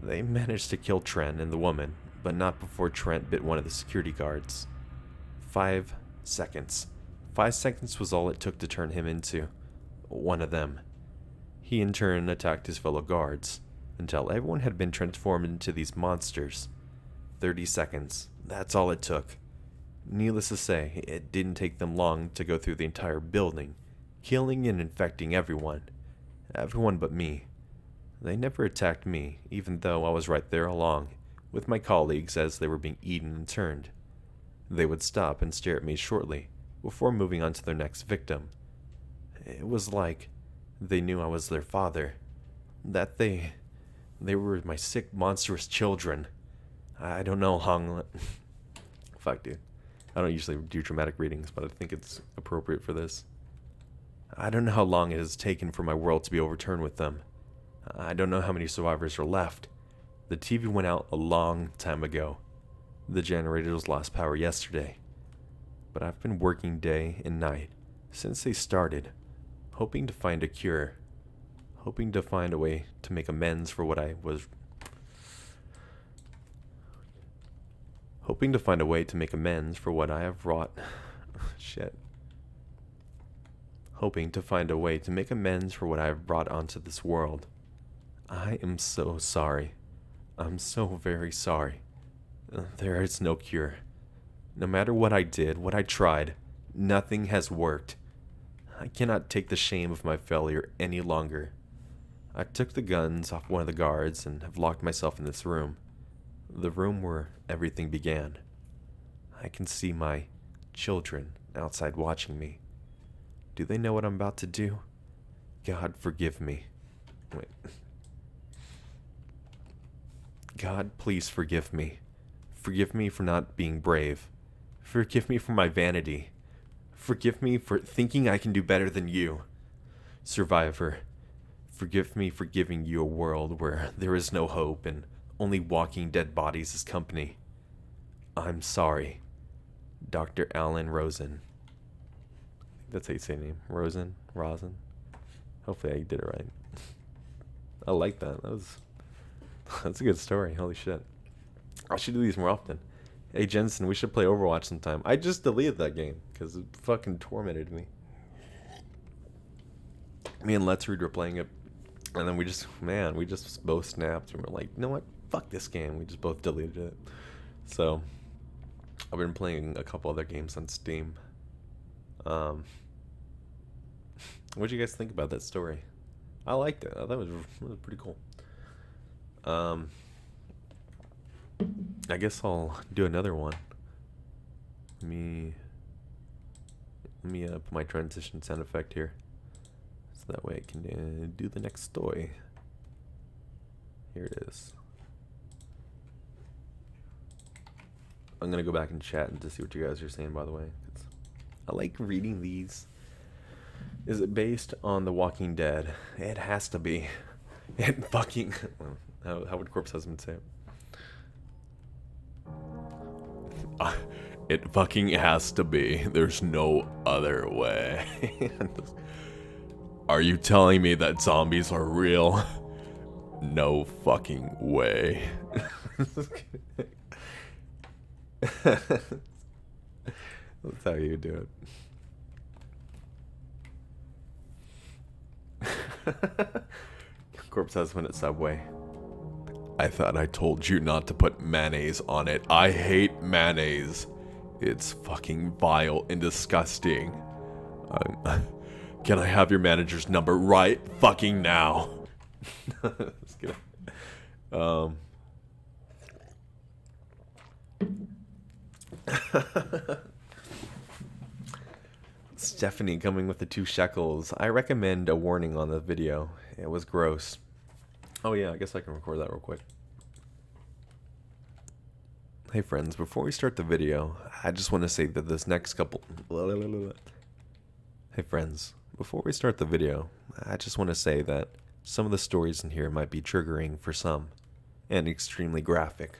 They managed to kill Trent and the woman, but not before Trent bit one of the security guards. 5 seconds. 5 seconds was all it took to turn him into one of them. He in turn attacked his fellow guards, until everyone had been transformed into these monsters. 30 seconds, that's all it took. Needless to say, it didn't take them long to go through the entire building, killing and infecting everyone. Everyone but me. They never attacked me, even though I was right there along with my colleagues as they were being eaten and turned. They would stop and stare at me shortly, before moving on to their next victim. It was like they knew I was their father, that they were my sick, monstrous children. I don't know how long... Fuck, dude. I don't usually do dramatic readings, but I think it's appropriate for this. I don't know how long it has taken for my world to be overturned with them. I don't know how many survivors are left. The TV went out a long time ago. The generators lost power yesterday. But I've been working day and night since they started, hoping to find a cure. Hoping to find a way to make amends for what I was... Hoping to find a way to make amends for what I have wrought... Shit. Hoping to find a way to make amends for what I have brought onto this world. I am so sorry. I'm so very sorry. There is no cure. No matter what I did, what I tried, nothing has worked. I cannot take the shame of my failure any longer. I took the guns off one of the guards and have locked myself in this room. The room where everything began. I can see my children outside watching me. Do they know what I'm about to do? God, forgive me. Wait. God, please forgive me. Forgive me for not being brave. Forgive me for my vanity. Forgive me for thinking I can do better than you. Survivor, forgive me for giving you a world where there is no hope and only walking dead bodies as company. I'm sorry. Dr. Alan Rosen. That's how you say your name. Rosen? Hopefully I did it right. I like that. That's a good story. Holy shit. I should do these more often. Hey Jensen, we should play Overwatch sometime. I just deleted that game because it fucking tormented me. Me and Let's Read were playing it, and then we just both snapped and we're like, you know what? Fuck this game. We just both deleted it. So I've been playing a couple other games on Steam. What did you guys think about that story? I liked it. I thought it was pretty cool. I guess I'll do another one. Let me put my transition sound effect here, so that way I can do the next story. Here it is. I'm gonna go back and chat and to see what you guys are saying. By the way, I like reading these. Is it based on The Walking Dead? It has to be. It fucking... How would Corpse Husband say it? It fucking has to be. There's no other way. Are you telling me that zombies are real? No fucking way. That's how you do it. Corpse Husband at Subway. I thought I told you not to put mayonnaise on it. I hate mayonnaise. It's fucking vile and disgusting. Can I have your manager's number right fucking now? Just kidding. Stephanie coming with the 2 shekels. I recommend a warning on the video. It was gross. Oh yeah, I guess I can record that real quick. Hey friends, before we start the video, I just want to say that this next couple... Hey friends, before we start the video, I just want to say that some of the stories in here might be triggering for some, and extremely graphic.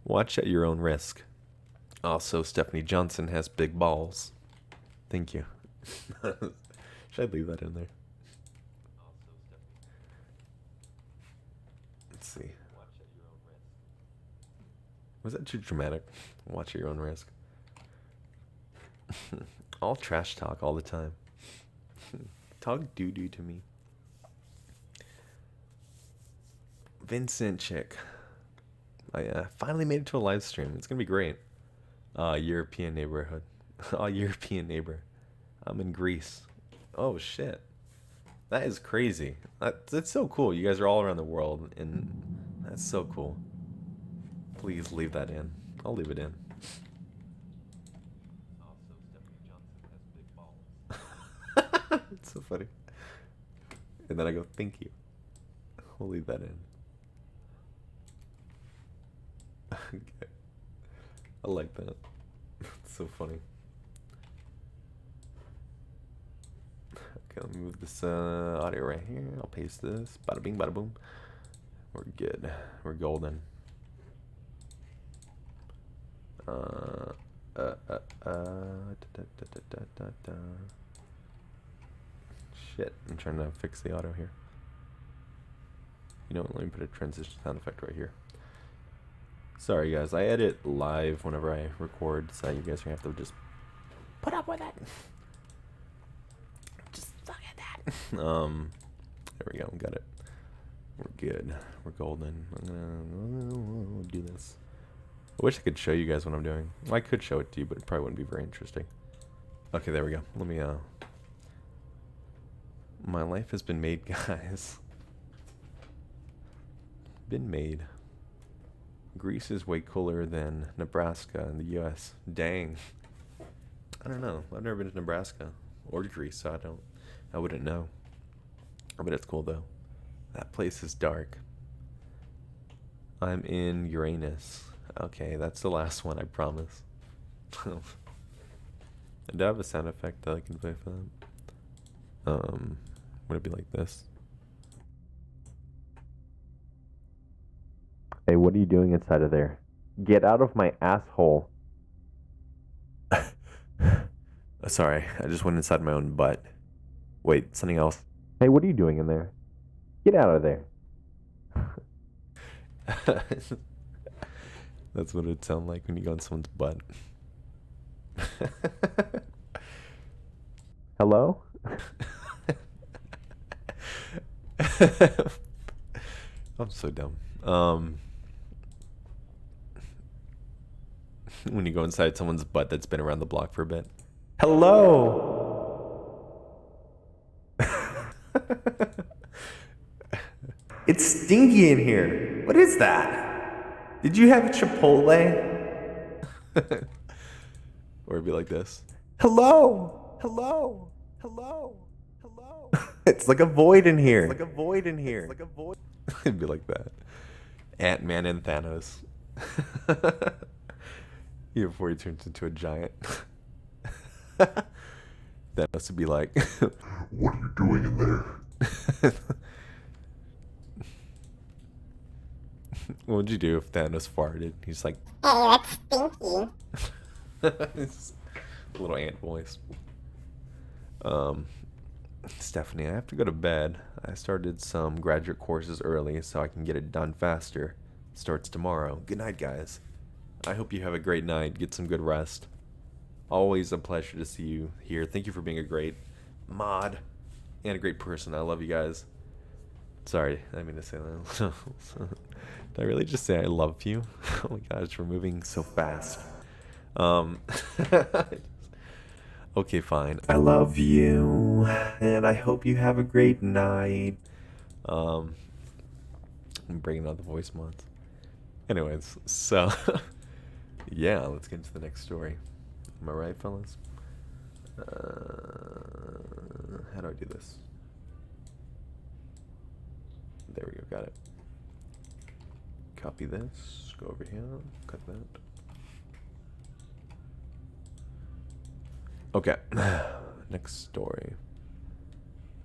Watch at your own risk. Also, Stephanie Johnson has big balls. Thank you. Should I leave that in there? Let's see. Was that too dramatic? Watch at your own risk. All trash talk all the time. Talk doo-doo to me. Vincent chick. I finally made it to a live stream. It's gonna be great. European neighborhood. European neighbor. I'm in Greece. Oh shit. That is crazy. That's so cool. You guys are all around the world, and that's so cool. Please leave that in. I'll leave it in. Also, Stephanie Johnson has big balls. It's so funny. And then I go, thank you. We'll leave that in. Okay. I like that. It's so funny. Okay, let me move this audio right here. I'll paste this. Bada bing, bada boom. We're good. We're golden. Shit, I'm trying to fix the auto here. You know what, let me put a transition sound effect right here. Sorry guys, I edit live whenever I record, so you guys are gonna have to just put up with it. Just look at that. There we go, we got it. We're good. We're golden. I'm gonna do this. I wish I could show you guys what I'm doing. Well, I could show it to you, but it probably wouldn't be very interesting. Okay, there we go. Let me, my life has been made, guys. Been made. Greece is way cooler than Nebraska in the US. Dang. I don't know. I've never been to Nebraska or Greece, so I wouldn't know. But it's cool though. That place is dark. I'm in Uranus. Okay, that's the last one, I promise. Do I have a sound effect that I can play for that? Would it be like this? Hey, what are you doing inside of there? Get out of my asshole. Sorry, I just went inside my own butt. Wait, something else. Hey, what are you doing in there? Get out of there. That's what it would sound like when you go in someone's butt. Hello? I'm so dumb. When you go inside someone's butt that's been around the block for a bit. Hello? It's stinky in here. What is that? Did you have Chipotle? Or it'd be like this. Hello? Hello? Hello? Hello? It's like a void in here. It's like a void in here. It's like a void. It'd be like that. Ant-Man and Thanos. Yeah, before he turns into a giant. Thanos would be like, what are you doing in there? What would you do if Thanos farted? He's like, Hey, that's stinky. It's a little ant voice. Stephanie, I have to go to bed. I started some graduate courses early so I can get it done faster. Starts tomorrow. Good night, guys. I hope you have a great night. Get some good rest. Always a pleasure to see you here. Thank you for being a great mod and a great person. I love you guys. Sorry, I didn't mean to say that. Did I really just say I love you? Oh my gosh, we're moving so fast. Okay, fine. I love you, and I hope you have a great night. I'm bringing out the voice mods. Anyways, so yeah, let's get into the next story. Am I right, fellas? How do I do this? There we go, got it. Copy this, go over here, cut that. Okay, next story.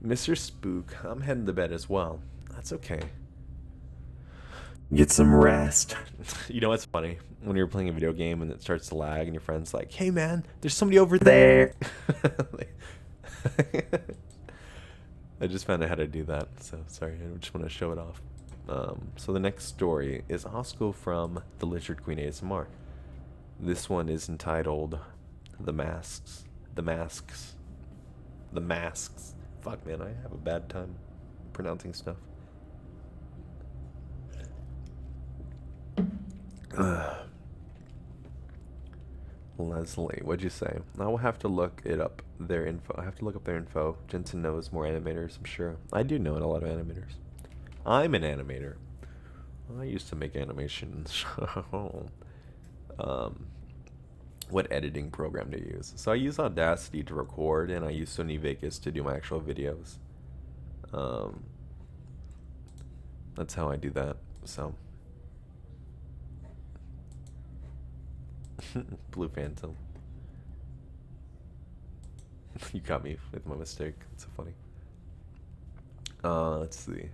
Mr. Spook, I'm heading to bed as well. That's okay. Get some rest. You know what's funny? When you're playing a video game and it starts to lag and your friend's like, hey man, there's somebody over there. I just found out how to do that, so sorry, I just want to show it off. So the next story is also from the Lizard Queen ASMR. This one is entitled The Masks The masks. The masks. Fuck, man, I have a bad time pronouncing stuff. Leslie, what'd you say? I will have to look it up. Their info. I have to look up their info. Jensen knows more animators, I'm sure. I do know a lot of animators. I'm an animator. I used to make animations. What editing program to use? So I use Audacity to record, and I use Sony Vegas to do my actual videos. That's how I do that. So. Blue Phantom. You got me with my mistake. It's so funny. Let's see.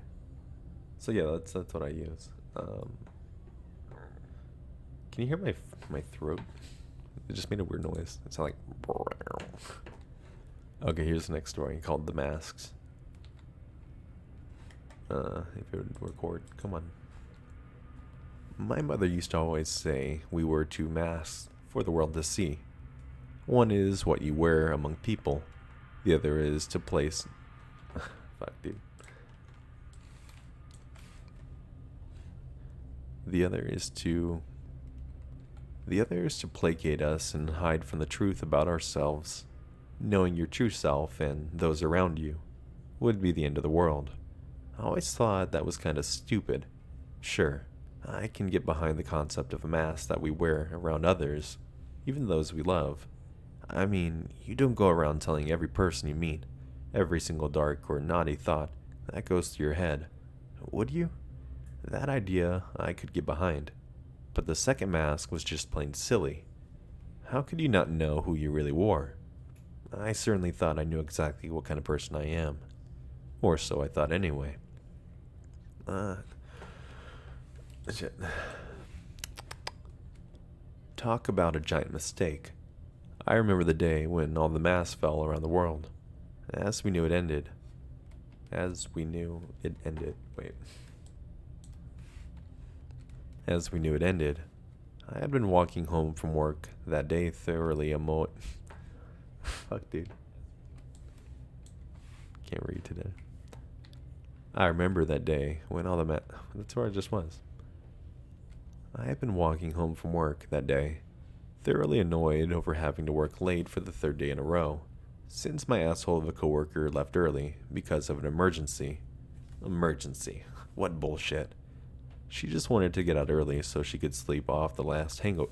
So yeah, that's what I use. Can you hear my throat? It just made a weird noise. It sounded like. Okay, here's the next story called "The Masks." If it would record, come on. My mother used to always say we were two masks for the world to see. One is what you wear among people. The other is to place. Fuck, dude. The other is to placate us and hide from the truth about ourselves. Knowing your true self and those around you would be the end of the world. I always thought that was kind of stupid. Sure, I can get behind the concept of a mask that we wear around others, even those we love. I mean, you don't go around telling every person you meet, every single dark or naughty thought that goes through your head. Would you? That idea I could get behind. But the second mask was just plain silly. How could you not know who you really were? I certainly thought I knew exactly what kind of person I am. Or so I thought anyway. Shit. Talk about a giant mistake. I remember the day when all the masks fell around the world. As we knew it ended. As we knew it ended. I had been walking home from work that day thoroughly emote. Fuck, dude. Can't read today. I remember that day when all the that's where I just was. I had been walking home from work that day, thoroughly annoyed over having to work late for the third day in a row, since my asshole of a coworker left early because of an emergency. Emergency. What bullshit. She just wanted to get out early so she could sleep off the last hangover.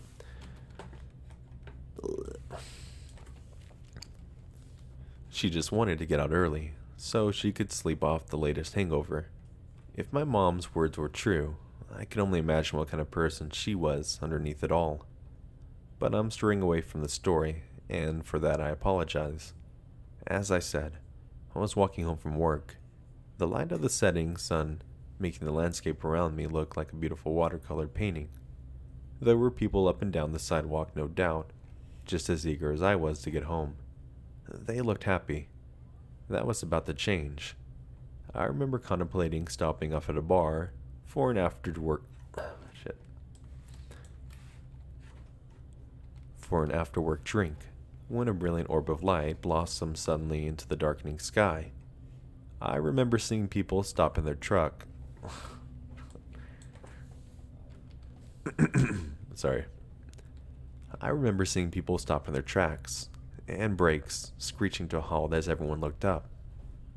She just wanted to get out early so she could sleep off the latest hangover. If my mom's words were true, I can only imagine what kind of person she was underneath it all. But I'm straying away from the story, and for that I apologize. As I said, I was walking home from work. The light of the setting sun making the landscape around me look like a beautiful watercolor painting. There were people up and down the sidewalk, no doubt, just as eager as I was to get home. They looked happy. That was about to change. I remember contemplating stopping off at a bar for an after work drink when a brilliant orb of light blossomed suddenly into the darkening sky. I remember seeing people stop in their truck. Sorry. I remember seeing people stop in their tracks and brakes, screeching to a halt as everyone looked up.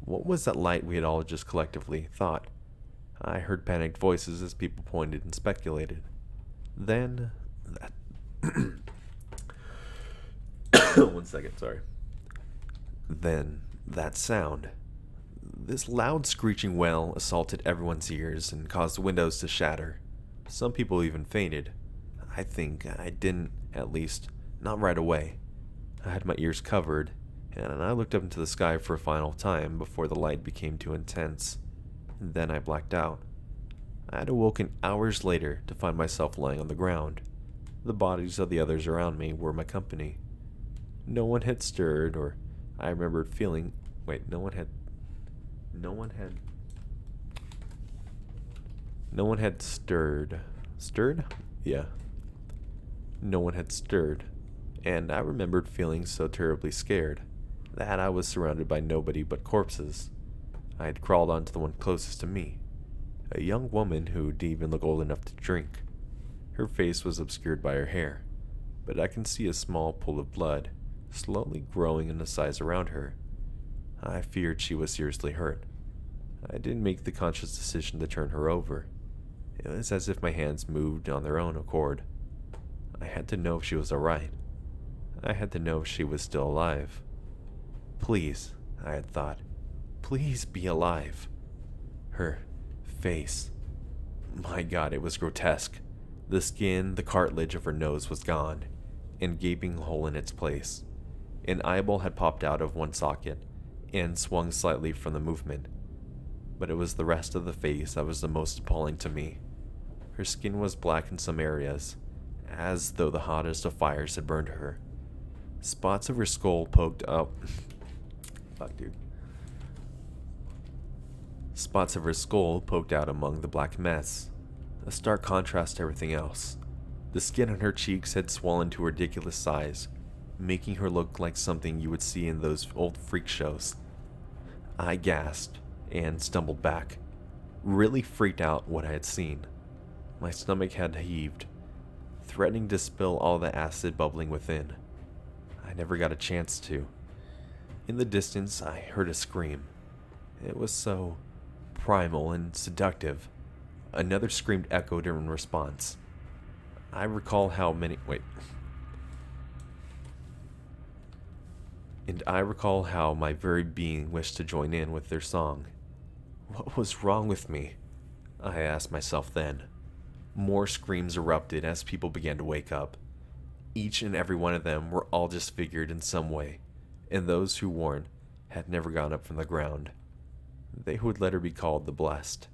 What was that light we had all just collectively thought? I heard panicked voices as people pointed and speculated. Then that one second, sorry. Then that sound. This loud screeching wail assaulted everyone's ears and caused windows to shatter. Some people even fainted. I think I didn't, at least, not right away. I had my ears covered, and I looked up into the sky for a final time before the light became too intense. Then I blacked out. I had awoken hours later to find myself lying on the ground. The bodies of the others around me were my company. No one had stirred, or I remembered feeling... No one had stirred. Stirred? Yeah. No one had stirred, and I remembered feeling so terribly scared that I was surrounded by nobody but corpses. I had crawled onto the one closest to me, a young woman who didn't even look old enough to drink. Her face was obscured by her hair, but I can see a small pool of blood slowly growing in the size around her. I feared she was seriously hurt. I didn't make the conscious decision to turn her over. It was as if my hands moved on their own accord. I had to know if she was alright. I had to know if she was still alive. Please, I had thought, please be alive. Her face. My God, it was grotesque. The skin, the cartilage of her nose was gone, and gaping hole in its place. An eyeball had popped out of one socket and swung slightly from the movement. But it was the rest of the face that was the most appalling to me. Her skin was black in some areas, as though the hottest of fires had burned her. Spots of her skull poked up. Fuck, dude. Spots of her skull poked out among the black mess, a stark contrast to everything else. The skin on her cheeks had swollen to a ridiculous size, making her look like something you would see in those old freak shows. I gasped and stumbled back, really freaked out what I had seen. My stomach had heaved, threatening to spill all the acid bubbling within. I never got a chance to. In the distance, I heard a scream. It was so primal and seductive. Another scream echoed in response. I recall how many... Wait. And I recall how my very being wished to join in with their song. What was wrong with me? I asked myself then. More screams erupted as people began to wake up. Each and every one of them were all disfigured in some way, and those who weren't had never gone up from the ground. They would later be called the blessed.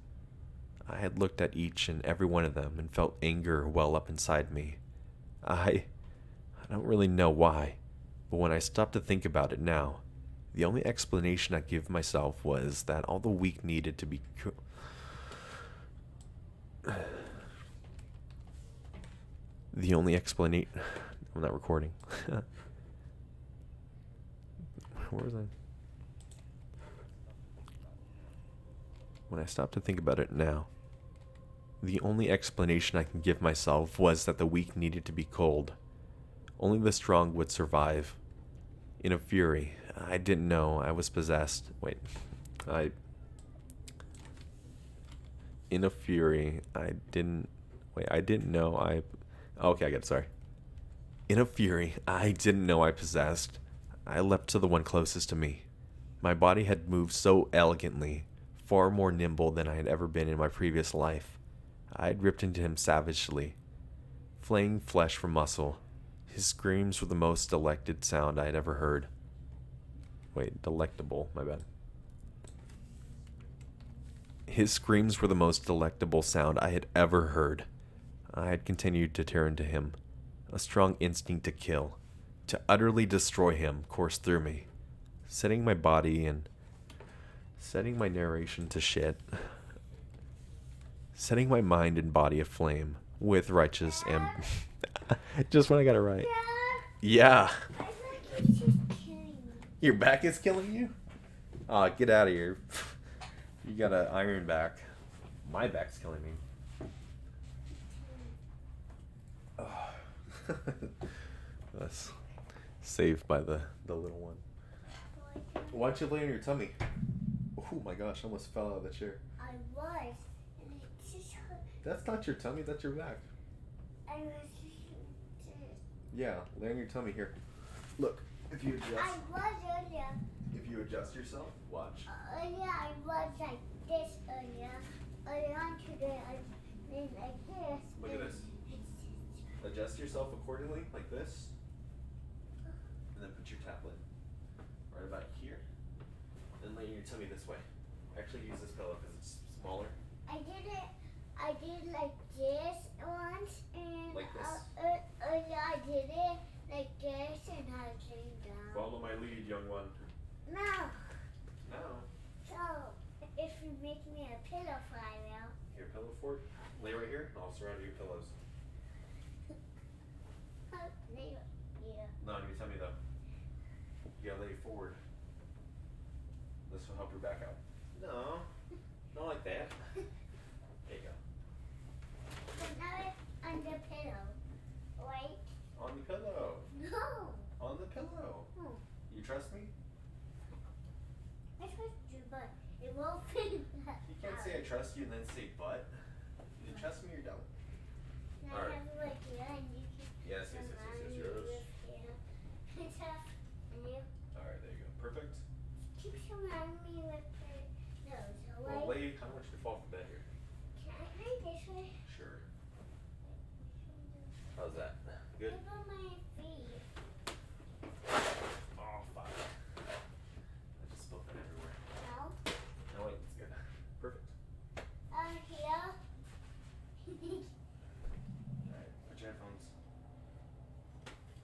I had looked at each and every one of them and felt anger well up inside me. I don't really know why, but when I stopped to think about it now, the only explanation I give myself was that all the weak needed to be the only explanation... I'm not recording. Where was I? When I stopped to think about it now, the only explanation I can give myself was that the weak needed to be cold. Only the strong would survive. In a fury, I didn't know I was possessed. In a fury, I didn't know I... Okay, I get it, sorry. In a fury, I didn't know I possessed. I leapt to the one closest to me. My body had moved so elegantly, far more nimble than I had ever been in my previous life. I had ripped into him savagely, flaying flesh from muscle. His screams were the most delected sound I had ever heard. Delectable, my bad. His screams were the most delectable sound I had ever heard. I had continued to tear into him. A strong instinct to kill, to utterly destroy him, coursed through me, setting my body and setting my narration to shit, setting my mind and body aflame with righteous just when I got it right. Yeah. I think it's just killing me. Your back is killing you? Aw, get out of here. You got an iron back. My back's killing me. That's saved by the little one. Why don't you lay on your tummy? Oh my gosh, I almost fell out of the chair. I was, and it just hurt. That's not your tummy, that's your back. I was just... Yeah, lay on your tummy here. Look, if you adjust. I was earlier. If you adjust yourself, watch. Earlier I was like this earlier. Earlier on today I made like this. Look at this. Adjust yourself accordingly, like this. And then put your tablet right about here. Then lay your tummy this way. Actually use this pillow because it's smaller. I did like this once, and Like this. earlier I did it like this, and I came down. Follow my lead, young one. No. No. So if you make me a pillow for I will. Here, pillow fort. Lay right here, and I'll surround you with pillows. Yeah. No, This will help your back out. No, not like that. There you go. But now it's on the pillow. Right? On the pillow. No. On the pillow. No. You trust me? I trust you, but it won't fit that. You can't say I trust you and then say but. You trust me or don't? Now All I right. have like yeah, and you can Yes. And you. All right, there you go. Perfect. Keep surrounding me with her nose, Well, alright? I don't want you to fall from bed here. Can I lay this way? Sure. How's that? Good? Look on my feet. Oh, fuck. I just spilled that everywhere. No? No, wait, it's good. Perfect. Here. Alright, put your headphones.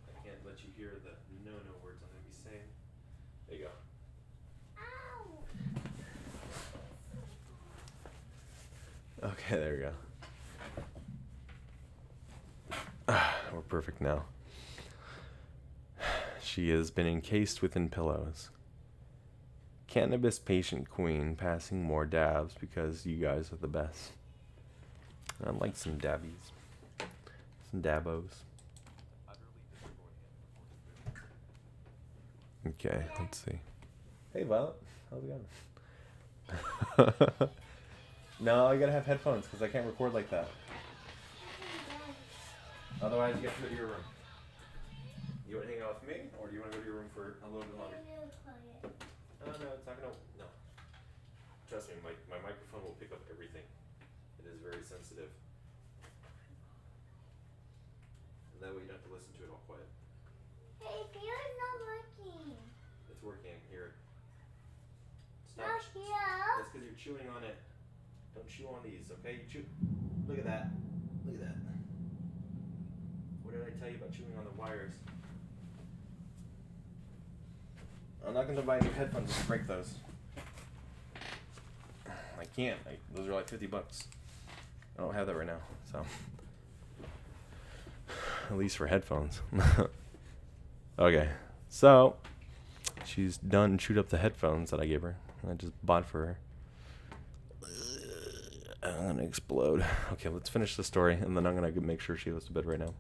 I can't let you hear the no words I'm going to be saying. There you go. Ow! Okay, there we go. We're perfect now. She has been encased within pillows. Cannabis patient queen passing more dabs because you guys are the best. I'd like some dabbies. Some dabos. Okay, let's see. Hey Violet, how's it going? No, I gotta have headphones because I can't record like that. Otherwise, you have to go to your room. You want to hang out with me, or do you want to go to your room for a little bit longer? Oh, no, it's not gonna. No. Trust me, my microphone will pick up everything. It is very sensitive. And that way you don't have to listen to it all quiet. Hey, feel's not working. It's working, I can hear it. Not Stop. here. That's because you're chewing on it. Don't chew on these, okay? You chew. Look at that. Look at that. What did I tell you about chewing on the wires? I'm not going to buy new headphones and break those. I can't. Those are like $50. I don't have that right now, so. At least for headphones. Okay, so she's done chewed up the headphones that I gave her. I just bought for her. I'm gonna explode. Okay, let's finish the story, and then I'm gonna make sure she goes to bed right now.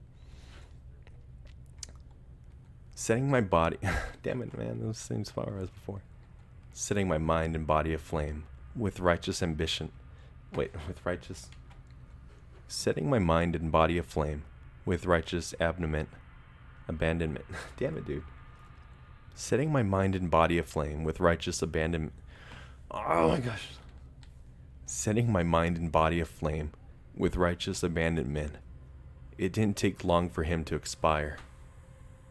Setting my body... Damn it, man. Those same far as before. Setting my mind and body aflame with righteous ambition. Wait, with righteous... Setting my mind and body aflame with righteous abandonment. Damn it, dude. Setting my mind and body aflame with righteous abandonment. Oh my gosh. Setting my mind and body aflame with righteous abandonment. It didn't take long for him to expire.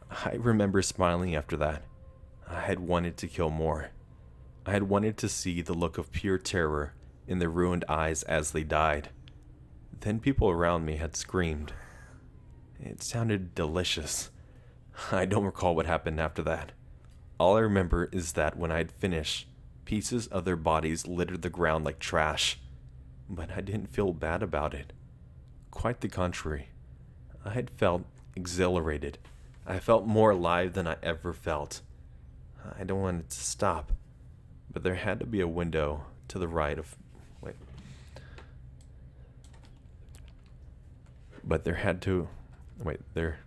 I remember smiling after that. I had wanted to kill more. I had wanted to see the look of pure terror in their ruined eyes as they died. Then people around me had screamed. It sounded delicious. I don't recall what happened after that. All I remember is that when I had finished, pieces of their bodies littered the ground like trash. But I didn't feel bad about it. Quite the contrary. I had felt exhilarated. I felt more alive than I ever felt. I don't want it to stop. But there had to be a window to the right of... Wait. But there had to... Wait, there...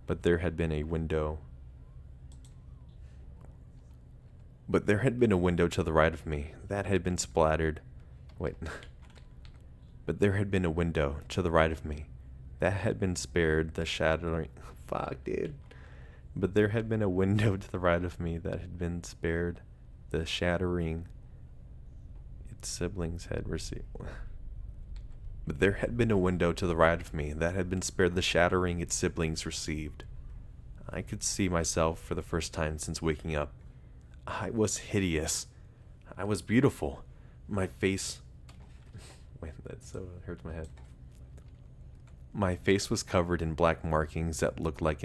But there had been a window... But there had been a window to the right of me that had been splattered... Wait. But there had been a window to the right of me that had been spared the shattering... Fuck, dude. But there had been a window to the right of me that had been spared the shattering its siblings had received. But there had been a window to the right of me that had been spared the shattering its siblings received. I could see myself for the first time since waking up. I was hideous. I was beautiful. My face... Wait, that so hurts my head. My face was covered in black markings that looked like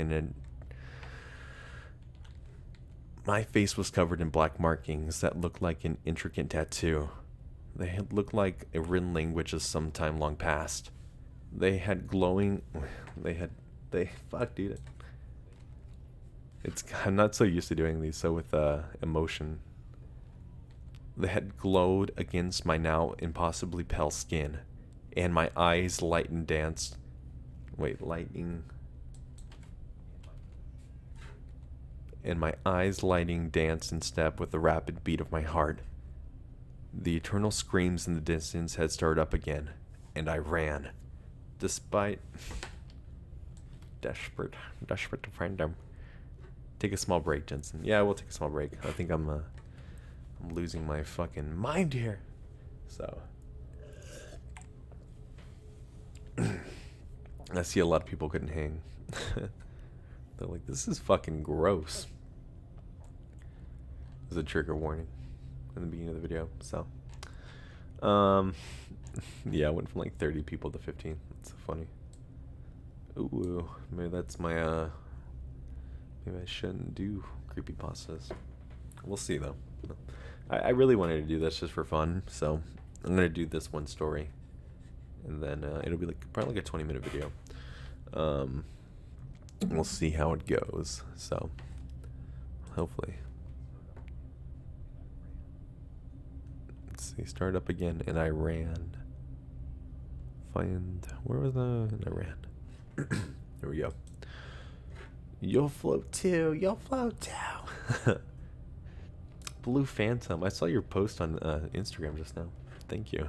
My face was covered in black markings that looked like an intricate tattoo. They had looked like a written language of some time long past. They had glowing... Fuck, dude. I'm not so used to doing these, so with emotion. The head glowed against my now impossibly pale skin, and my eyes lightened danced. Wait, lightning. And my eyes lighting danced in step with the rapid beat of my heart. The eternal screams in the distance had started up again, and I ran. Despite desperate to find them. Take a small break, Jensen. Yeah, we'll take a small break. I think I'm losing my fucking mind here. So I see a lot of people couldn't hang. They're like, this is fucking gross. There's a trigger warning in the beginning of the video. So yeah, I went from like 30 people to 15. That's so funny. Ooh, maybe that's my maybe I shouldn't do creepypastas. We'll see though. I really wanted to do this just for fun, so I'm gonna do this one story, and then it'll be like probably like a 20-minute video. We'll see how it goes. So hopefully, let's see. Start up again, and I ran. Find where was and I ran. There we go. You'll float too. You'll float too. Blue Phantom. I saw your post on Instagram just now. Thank you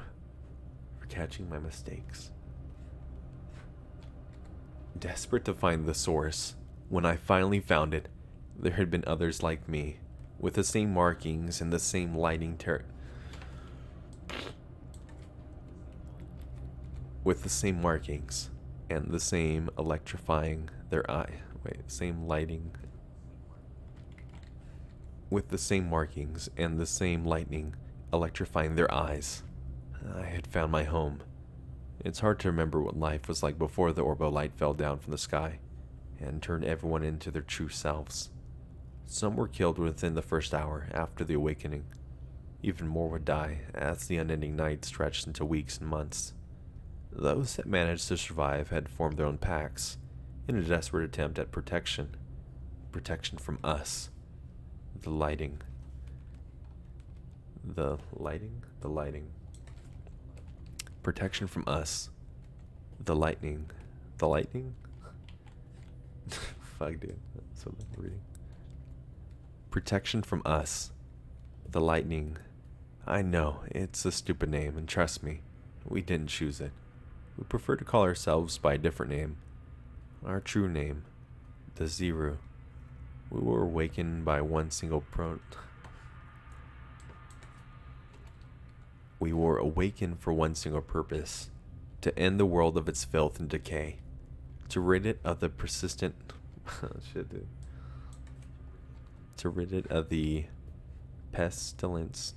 for catching my mistakes. Desperate to find the source, when I finally found it, there had been others like me, with the same markings and the same lighting with the same markings and the same electrifying their eye. Wait, same lighting. With the same markings and the same lightning electrifying their eyes. I had found my home. It's hard to remember what life was like before the orbo light fell down from the sky and turned everyone into their true selves. Some were killed within the first hour after the awakening. Even more would die as the unending night stretched into weeks and months. Those that managed to survive had formed their own packs in a desperate attempt at protection. Protection from us. The lighting. The lighting? The lighting. Protection from us. The lightning. The lightning? Fuck, dude. That's so bad reading. Protection from us. The lightning. I know, it's a stupid name, and trust me, we didn't choose it. We prefer to call ourselves by a different name. Our true name. The Zero. We were awakened by one single We were awakened for one single purpose. To end the world of its filth and decay. To rid it of the persistent... shit, dude. To rid it of the pestilence.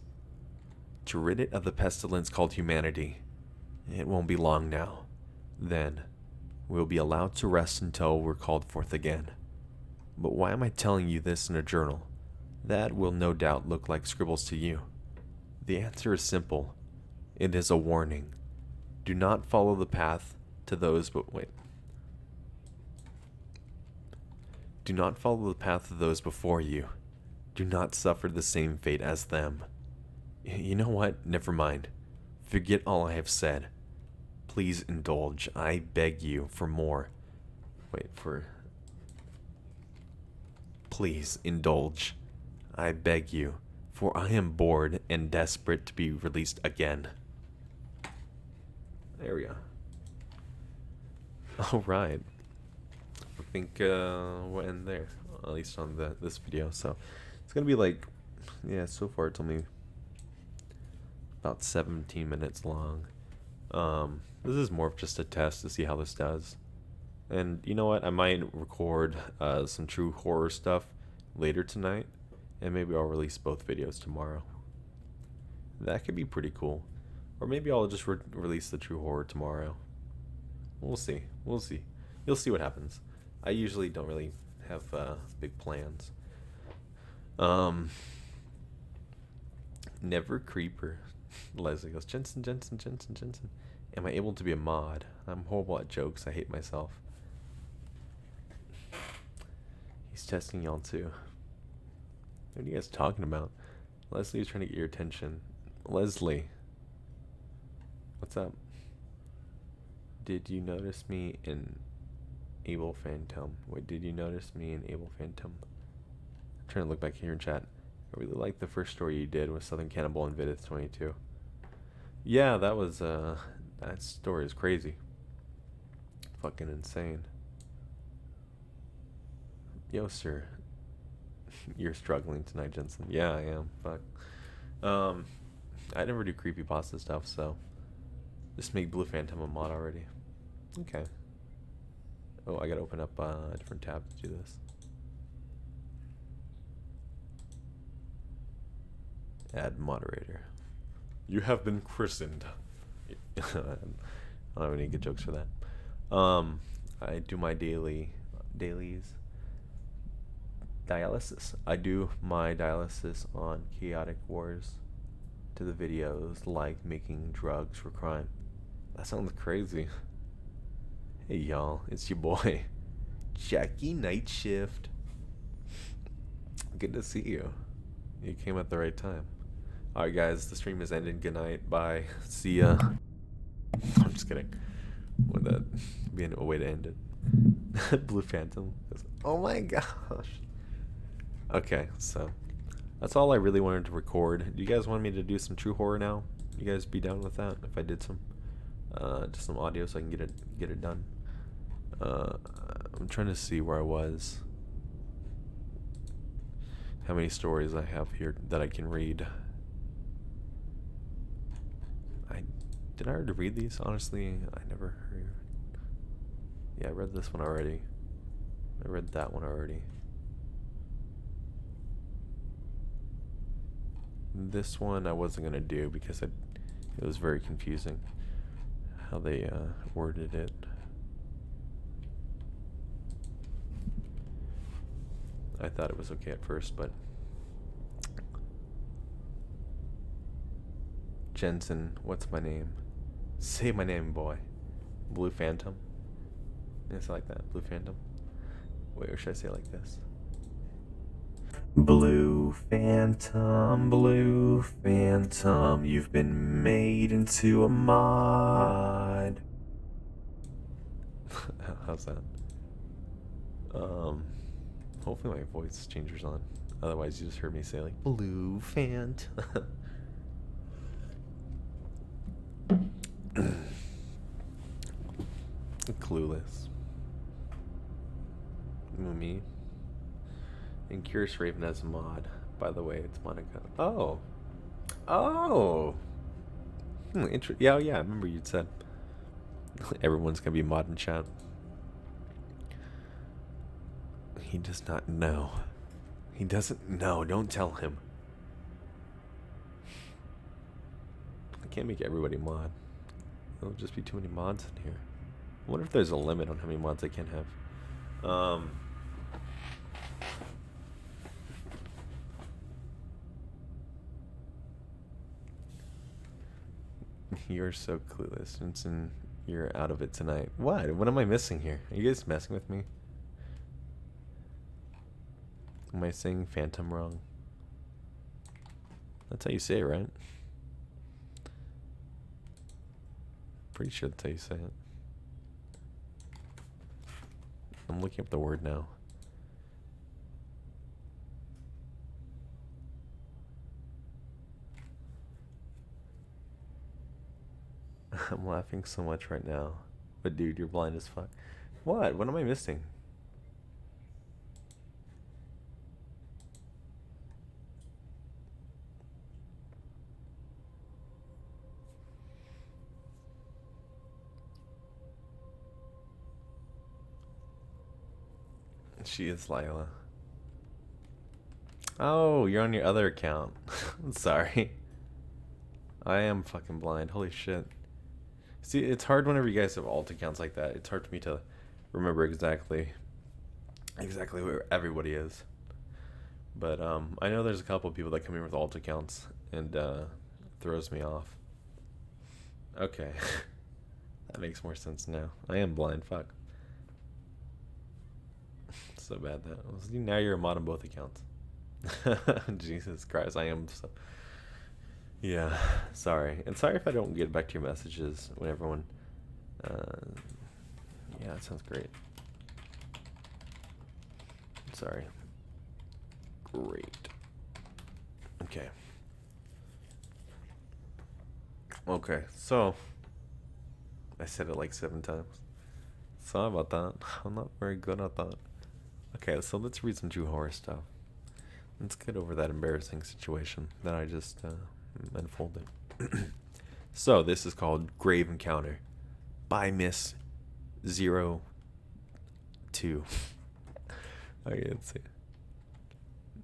To rid it of the pestilence called humanity. It won't be long now. Then, we'll be allowed to rest until we're called forth again. But why am I telling you this in a journal? That will no doubt look like scribbles to you. The answer is simple. It is a warning. Do not follow the path to those Do not follow the path of those before you. Do not suffer the same fate as them. You know what? Never mind. Forget all I have said. Please indulge. I beg you for more. Please indulge. I beg you, for I am bored and desperate to be released again. There we go. Alright. I think we'll end there. At least on this video. So it's gonna be like, yeah, so far it's only about 17 minutes long. This is more of just a test to see how this does. And you know what? I might record some true horror stuff later tonight, and maybe I'll release both videos tomorrow. That could be pretty cool. Or maybe I'll just release the true horror tomorrow. We'll see. We'll see. You'll see what happens. I usually don't really have big plans. Never Creeper. Leslie goes, Jensen. Am I able to be a mod? I'm horrible at jokes. I hate myself. He's testing y'all too. What are you guys talking about? Leslie is trying to get your attention. Leslie. What's up? Did you notice me in Able Phantom? Wait, did you notice me in Able Phantom? I'm trying to look back here in chat. I really like the first story you did with Southern Cannibal and Vidith 22. Yeah, that was, that story is crazy. Fucking insane. Yo, sir. You're struggling tonight, Jensen. Yeah, I am. Fuck. I never do creepypasta stuff, so just make Blue Phantom a mod already. Okay. Oh, I gotta open up a different tab to do this. Add moderator. You have been christened. I don't have any good jokes for that. I do my dailies. Dialysis. I do my dialysis on Chaotic Wars to the videos like making drugs for crime. That sounds crazy. Hey y'all, it's your boy Jackie Night Shift. Good to see you. You came at the right time. Alright guys, the stream is ended. Good night. Bye. See ya. I'm just kidding. Would that be a way to end it? Blue Phantom. Oh my gosh. Okay, so that's all I really wanted to record. Do you guys want me to do some true horror now? You guys be down with that if I did some just some audio so I can get it done? I'm trying to see where I was. How many stories I have here that I can read. Did I already read these? Honestly, I never heard. Yeah, I read this one already. I read that one already. This one I wasn't gonna do because it was very confusing how they worded it. I thought it was okay at first, but Jensen, what's my name? Say my name, boy. Blue Phantom. It's like that, Blue Phantom. Wait, or should I say it like this? Blue Phantom, you've been made into a mod. How's that? Hopefully my voice changer's on. Otherwise you just heard me say like, Blue Phantom. Clueless. Me. And Curious Raven as a mod. By the way, it's Monica. Oh. Oh. Yeah, I remember you'd said everyone's gonna be mod in chat. He does not know. He doesn't know. Don't tell him. I can't make everybody mod. There'll just be too many mods in here. I wonder if there's a limit on how many mods I can have. You're so clueless, Jensen. You're out of it tonight. What? What am I missing here? Are you guys messing with me? Am I saying Phantom wrong? That's how you say it, right? Pretty sure that's how you say it. I'm looking up the word now. I'm laughing so much right now. But dude, you're blind as fuck. What? What am I missing? She is Lila. Oh, you're on your other account. I'm sorry. I am fucking blind. Holy shit. See, it's hard whenever you guys have alt accounts like that. It's hard for me to remember exactly where everybody is. But I know there's a couple of people that come in with alt accounts and throws me off. Okay. That makes more sense now. I am blind, fuck. So bad that was. Now you're a mod on both accounts. Jesus Christ, I am so... Yeah, sorry. And sorry if I don't get back to your messages when everyone... Uh, yeah, that sounds great. Sorry. Great. Okay. Okay, so... I said it like 7 times. Sorry about that. I'm not very good at that. Okay, so let's read some true horror stuff. Let's get over that embarrassing situation that I just unfolded. So, this is called Grave Encounter by Miss 02. Okay, let's see.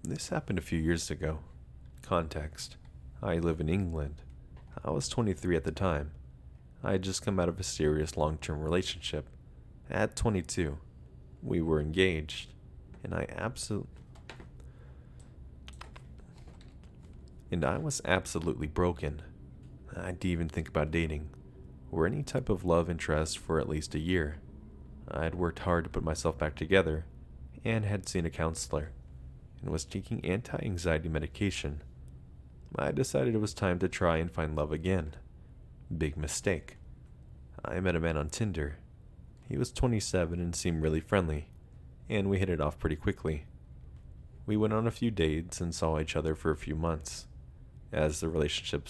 This happened a few years ago. Context: I live in England. I was 23 at the time. I had just come out of a serious long-term relationship. At 22, we were engaged, and I was absolutely broken. I didn't even think about dating, or any type of love interest for at least a year. I had worked hard to put myself back together, and had seen a counselor, and was taking anti-anxiety medication. I decided it was time to try and find love again. Big mistake. I met a man on Tinder. He was 27 and seemed really friendly, and we hit it off pretty quickly. We went on a few dates and saw each other for a few months. As the relationship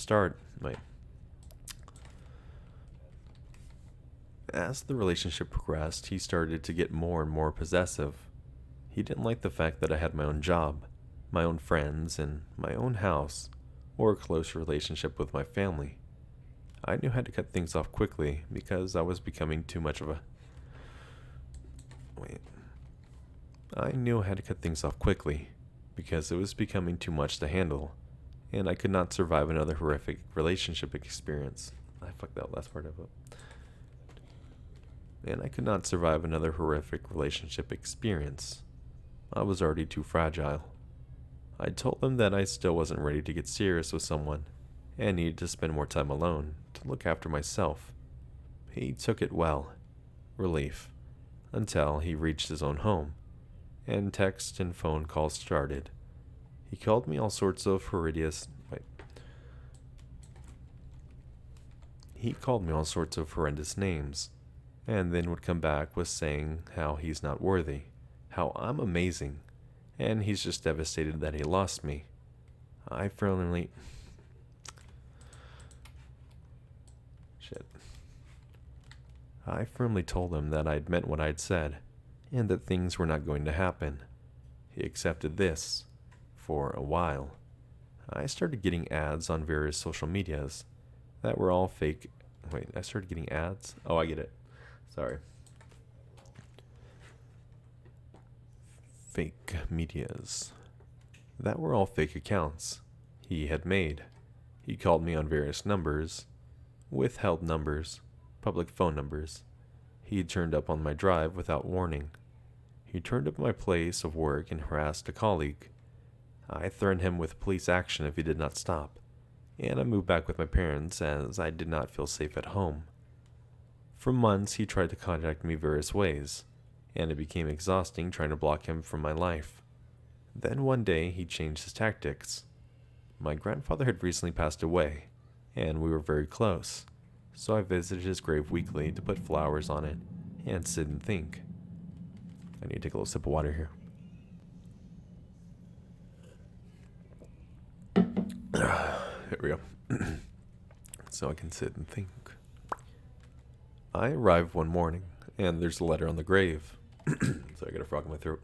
progressed, he started to get more and more possessive. He didn't like the fact that I had my own job, my own friends, and my own house, or a close relationship with my family. I knew how to cut things off quickly because I was becoming too much of a... I knew how to cut things off quickly because it was becoming too much to handle, and I could not survive another horrific relationship experience. I fucked that last part of it. I was already too fragile. I told him that I still wasn't ready to get serious with someone and needed to spend more time alone to look after myself. He took it well. Relief. Until he reached his own home, and text and phone calls started. He called me all sorts of horrendous names, and then would come back with saying how he's not worthy, how I'm amazing, and he's just devastated that he lost me. I firmly told him that I'd meant what I'd said, and that things were not going to happen. He accepted this. For a while, I started getting ads on various social medias that were all fake. I started getting ads? Oh, I get it. Sorry. Fake medias. That were all fake accounts he had made. He called me on various numbers, withheld numbers, public phone numbers. He turned up on my drive without warning. He turned up at my place of work and harassed a colleague. I threatened him with police action if he did not stop, and I moved back with my parents as I did not feel safe at home. For months, he tried to contact me various ways, and it became exhausting trying to block him from my life. Then one day, he changed his tactics. My grandfather had recently passed away, and we were very close, so I visited his grave weekly to put flowers on it and sit and think. I need to take a little sip of water here. Here we go. So I can sit and think. I arrive one morning, and there's a letter on the grave. So I got a frog in my throat.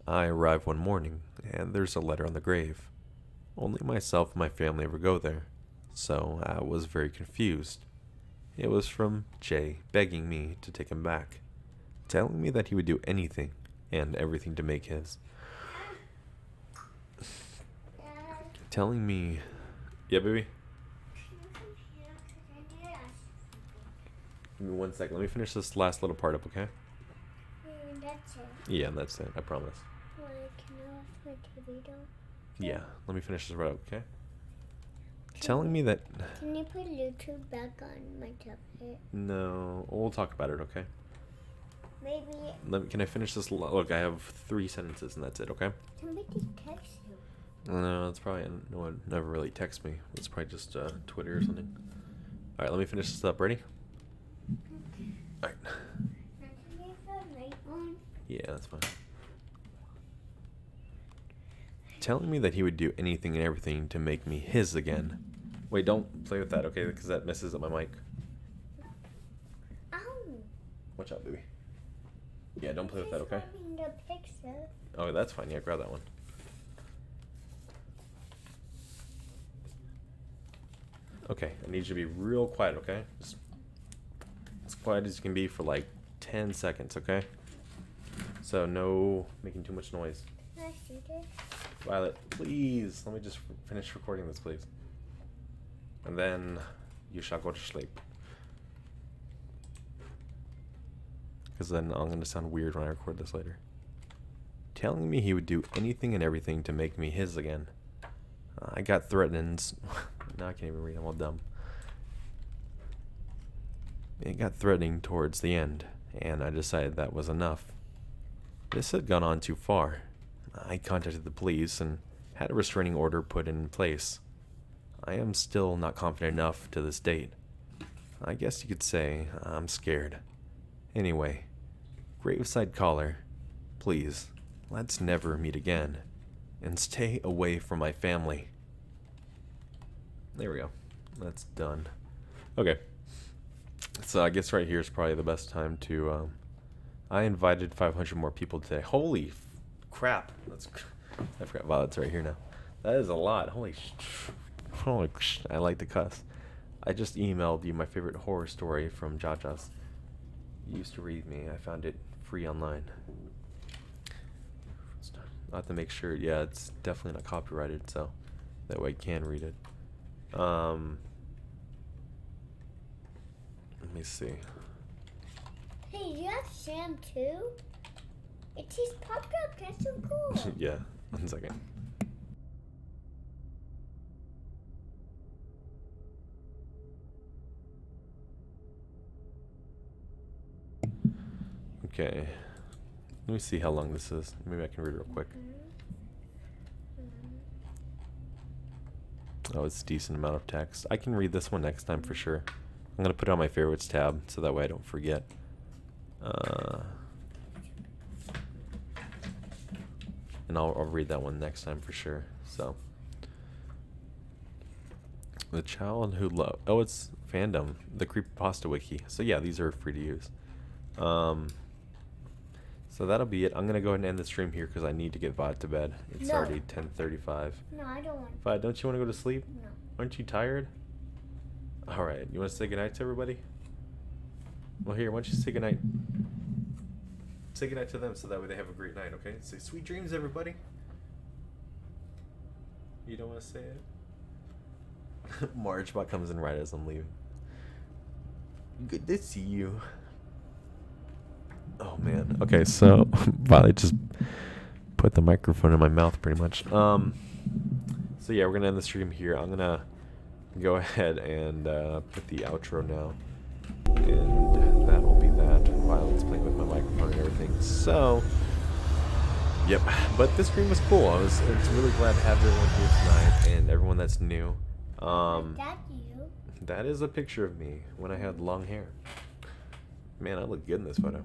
I arrive one morning, and there's a letter on the grave. Only myself and my family ever go there, so I was very confused. It was from Jay begging me to take him back, telling me that he would do anything and everything to make his. Telling me... Yeah, baby? Give me 1 second. Let me finish this last little part up, okay? That's it. Yeah, that's it. I promise. Well, can I watch my TV though? Yeah, let me finish this right up, okay? Telling me that... Can you put YouTube back on my tablet? No, we'll talk about it, okay? Maybe Can I finish this? Look, I have 3 sentences and that's it. Okay. somebody text you. No, it's probably no one never really texts me. It's probably just Twitter or something. All right, let me finish this up. Ready? All right. Can I get the right one? Yeah, that's fine. Telling me that he would do anything and everything to make me his again. Wait, don't play with that, okay? Because that messes up my mic. Ow. Watch out, baby. Yeah, don't play with that, okay? Grabbing the picture. Oh, that's fine. Yeah, grab that one. Okay, I need you to be real quiet, okay? Just as quiet as you can be for like 10 seconds, okay? So no making too much noise. Can I see this? Violet, please, let me just finish recording this, please. And then you shall go to sleep. Because then I'm going to sound weird when I record this later. Telling me he would do anything and everything to make me his again. I got threatenings. Now I can't even read, I'm all dumb. It got threatening towards the end, and I decided that was enough. This had gone on too far. I contacted the police and had a restraining order put in place. I am still not confident enough to this date. I guess you could say I'm scared. Anyway, graveside caller, please, let's never meet again, and stay away from my family. There we go. That's done. Okay. So I guess right here is probably the best time to, I invited 500 more people today. Holy crap. I forgot Violet's right here now. That is a lot. Holy I like to cuss. I just emailed you my favorite horror story from Jaja's. You used to read me. I found it free online. I'll have to make sure. Yeah, it's definitely not copyrighted, so that way I can read it. Let me see. Hey, you have Sam too? It's his popped up. That's so cool. Yeah, 1 second. Okay. Let me see how long this is. Maybe I can read real quick. Oh, it's a decent amount of text. I can read this one next time for sure. I'm going to put it on my favorites tab so that way I don't forget. And I'll read that one next time for sure. So, the child who loved. Oh, it's fandom. The creepypasta wiki. So yeah, these are free to use. So that'll be it. I'm gonna go ahead and end the stream here because I need to get Violet to bed. It's No. already 10:35. No, I don't want. Violet, don't you want to go to sleep? No. Aren't you tired? All right. You want to say goodnight to everybody? Well, here. Why don't you say goodnight? Say goodnight to them so that way they have a great night. Okay. Say sweet dreams, everybody. You don't want to say it? Margebot comes in right as I'm leaving. Good to see you. Oh man. Okay, so Violet just put the microphone in my mouth pretty much. So yeah, we're gonna end the stream here. I'm gonna go ahead and put the outro now, and that'll be that. Violet's playing with my microphone and everything. So, yep. But this stream was cool. It's really glad to have everyone here tonight and everyone that's new. That you? That is a picture of me when I had long hair. Man, I look good in this photo.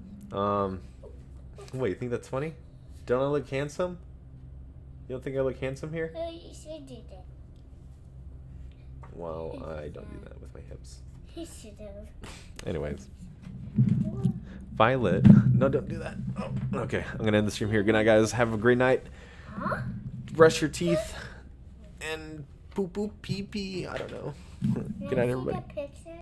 Wait, you think that's funny? Don't I look handsome? You don't think I look handsome here? Oh, you should do that. Well, I don't do that with my hips. You should have. Anyways. Violet. No, don't do that. Oh, okay, I'm going to end the stream here. Good night, guys. Have a great night. Huh? Brush your teeth. And poop poop pee pee. I don't know. Good night, everybody. Can I see the picture?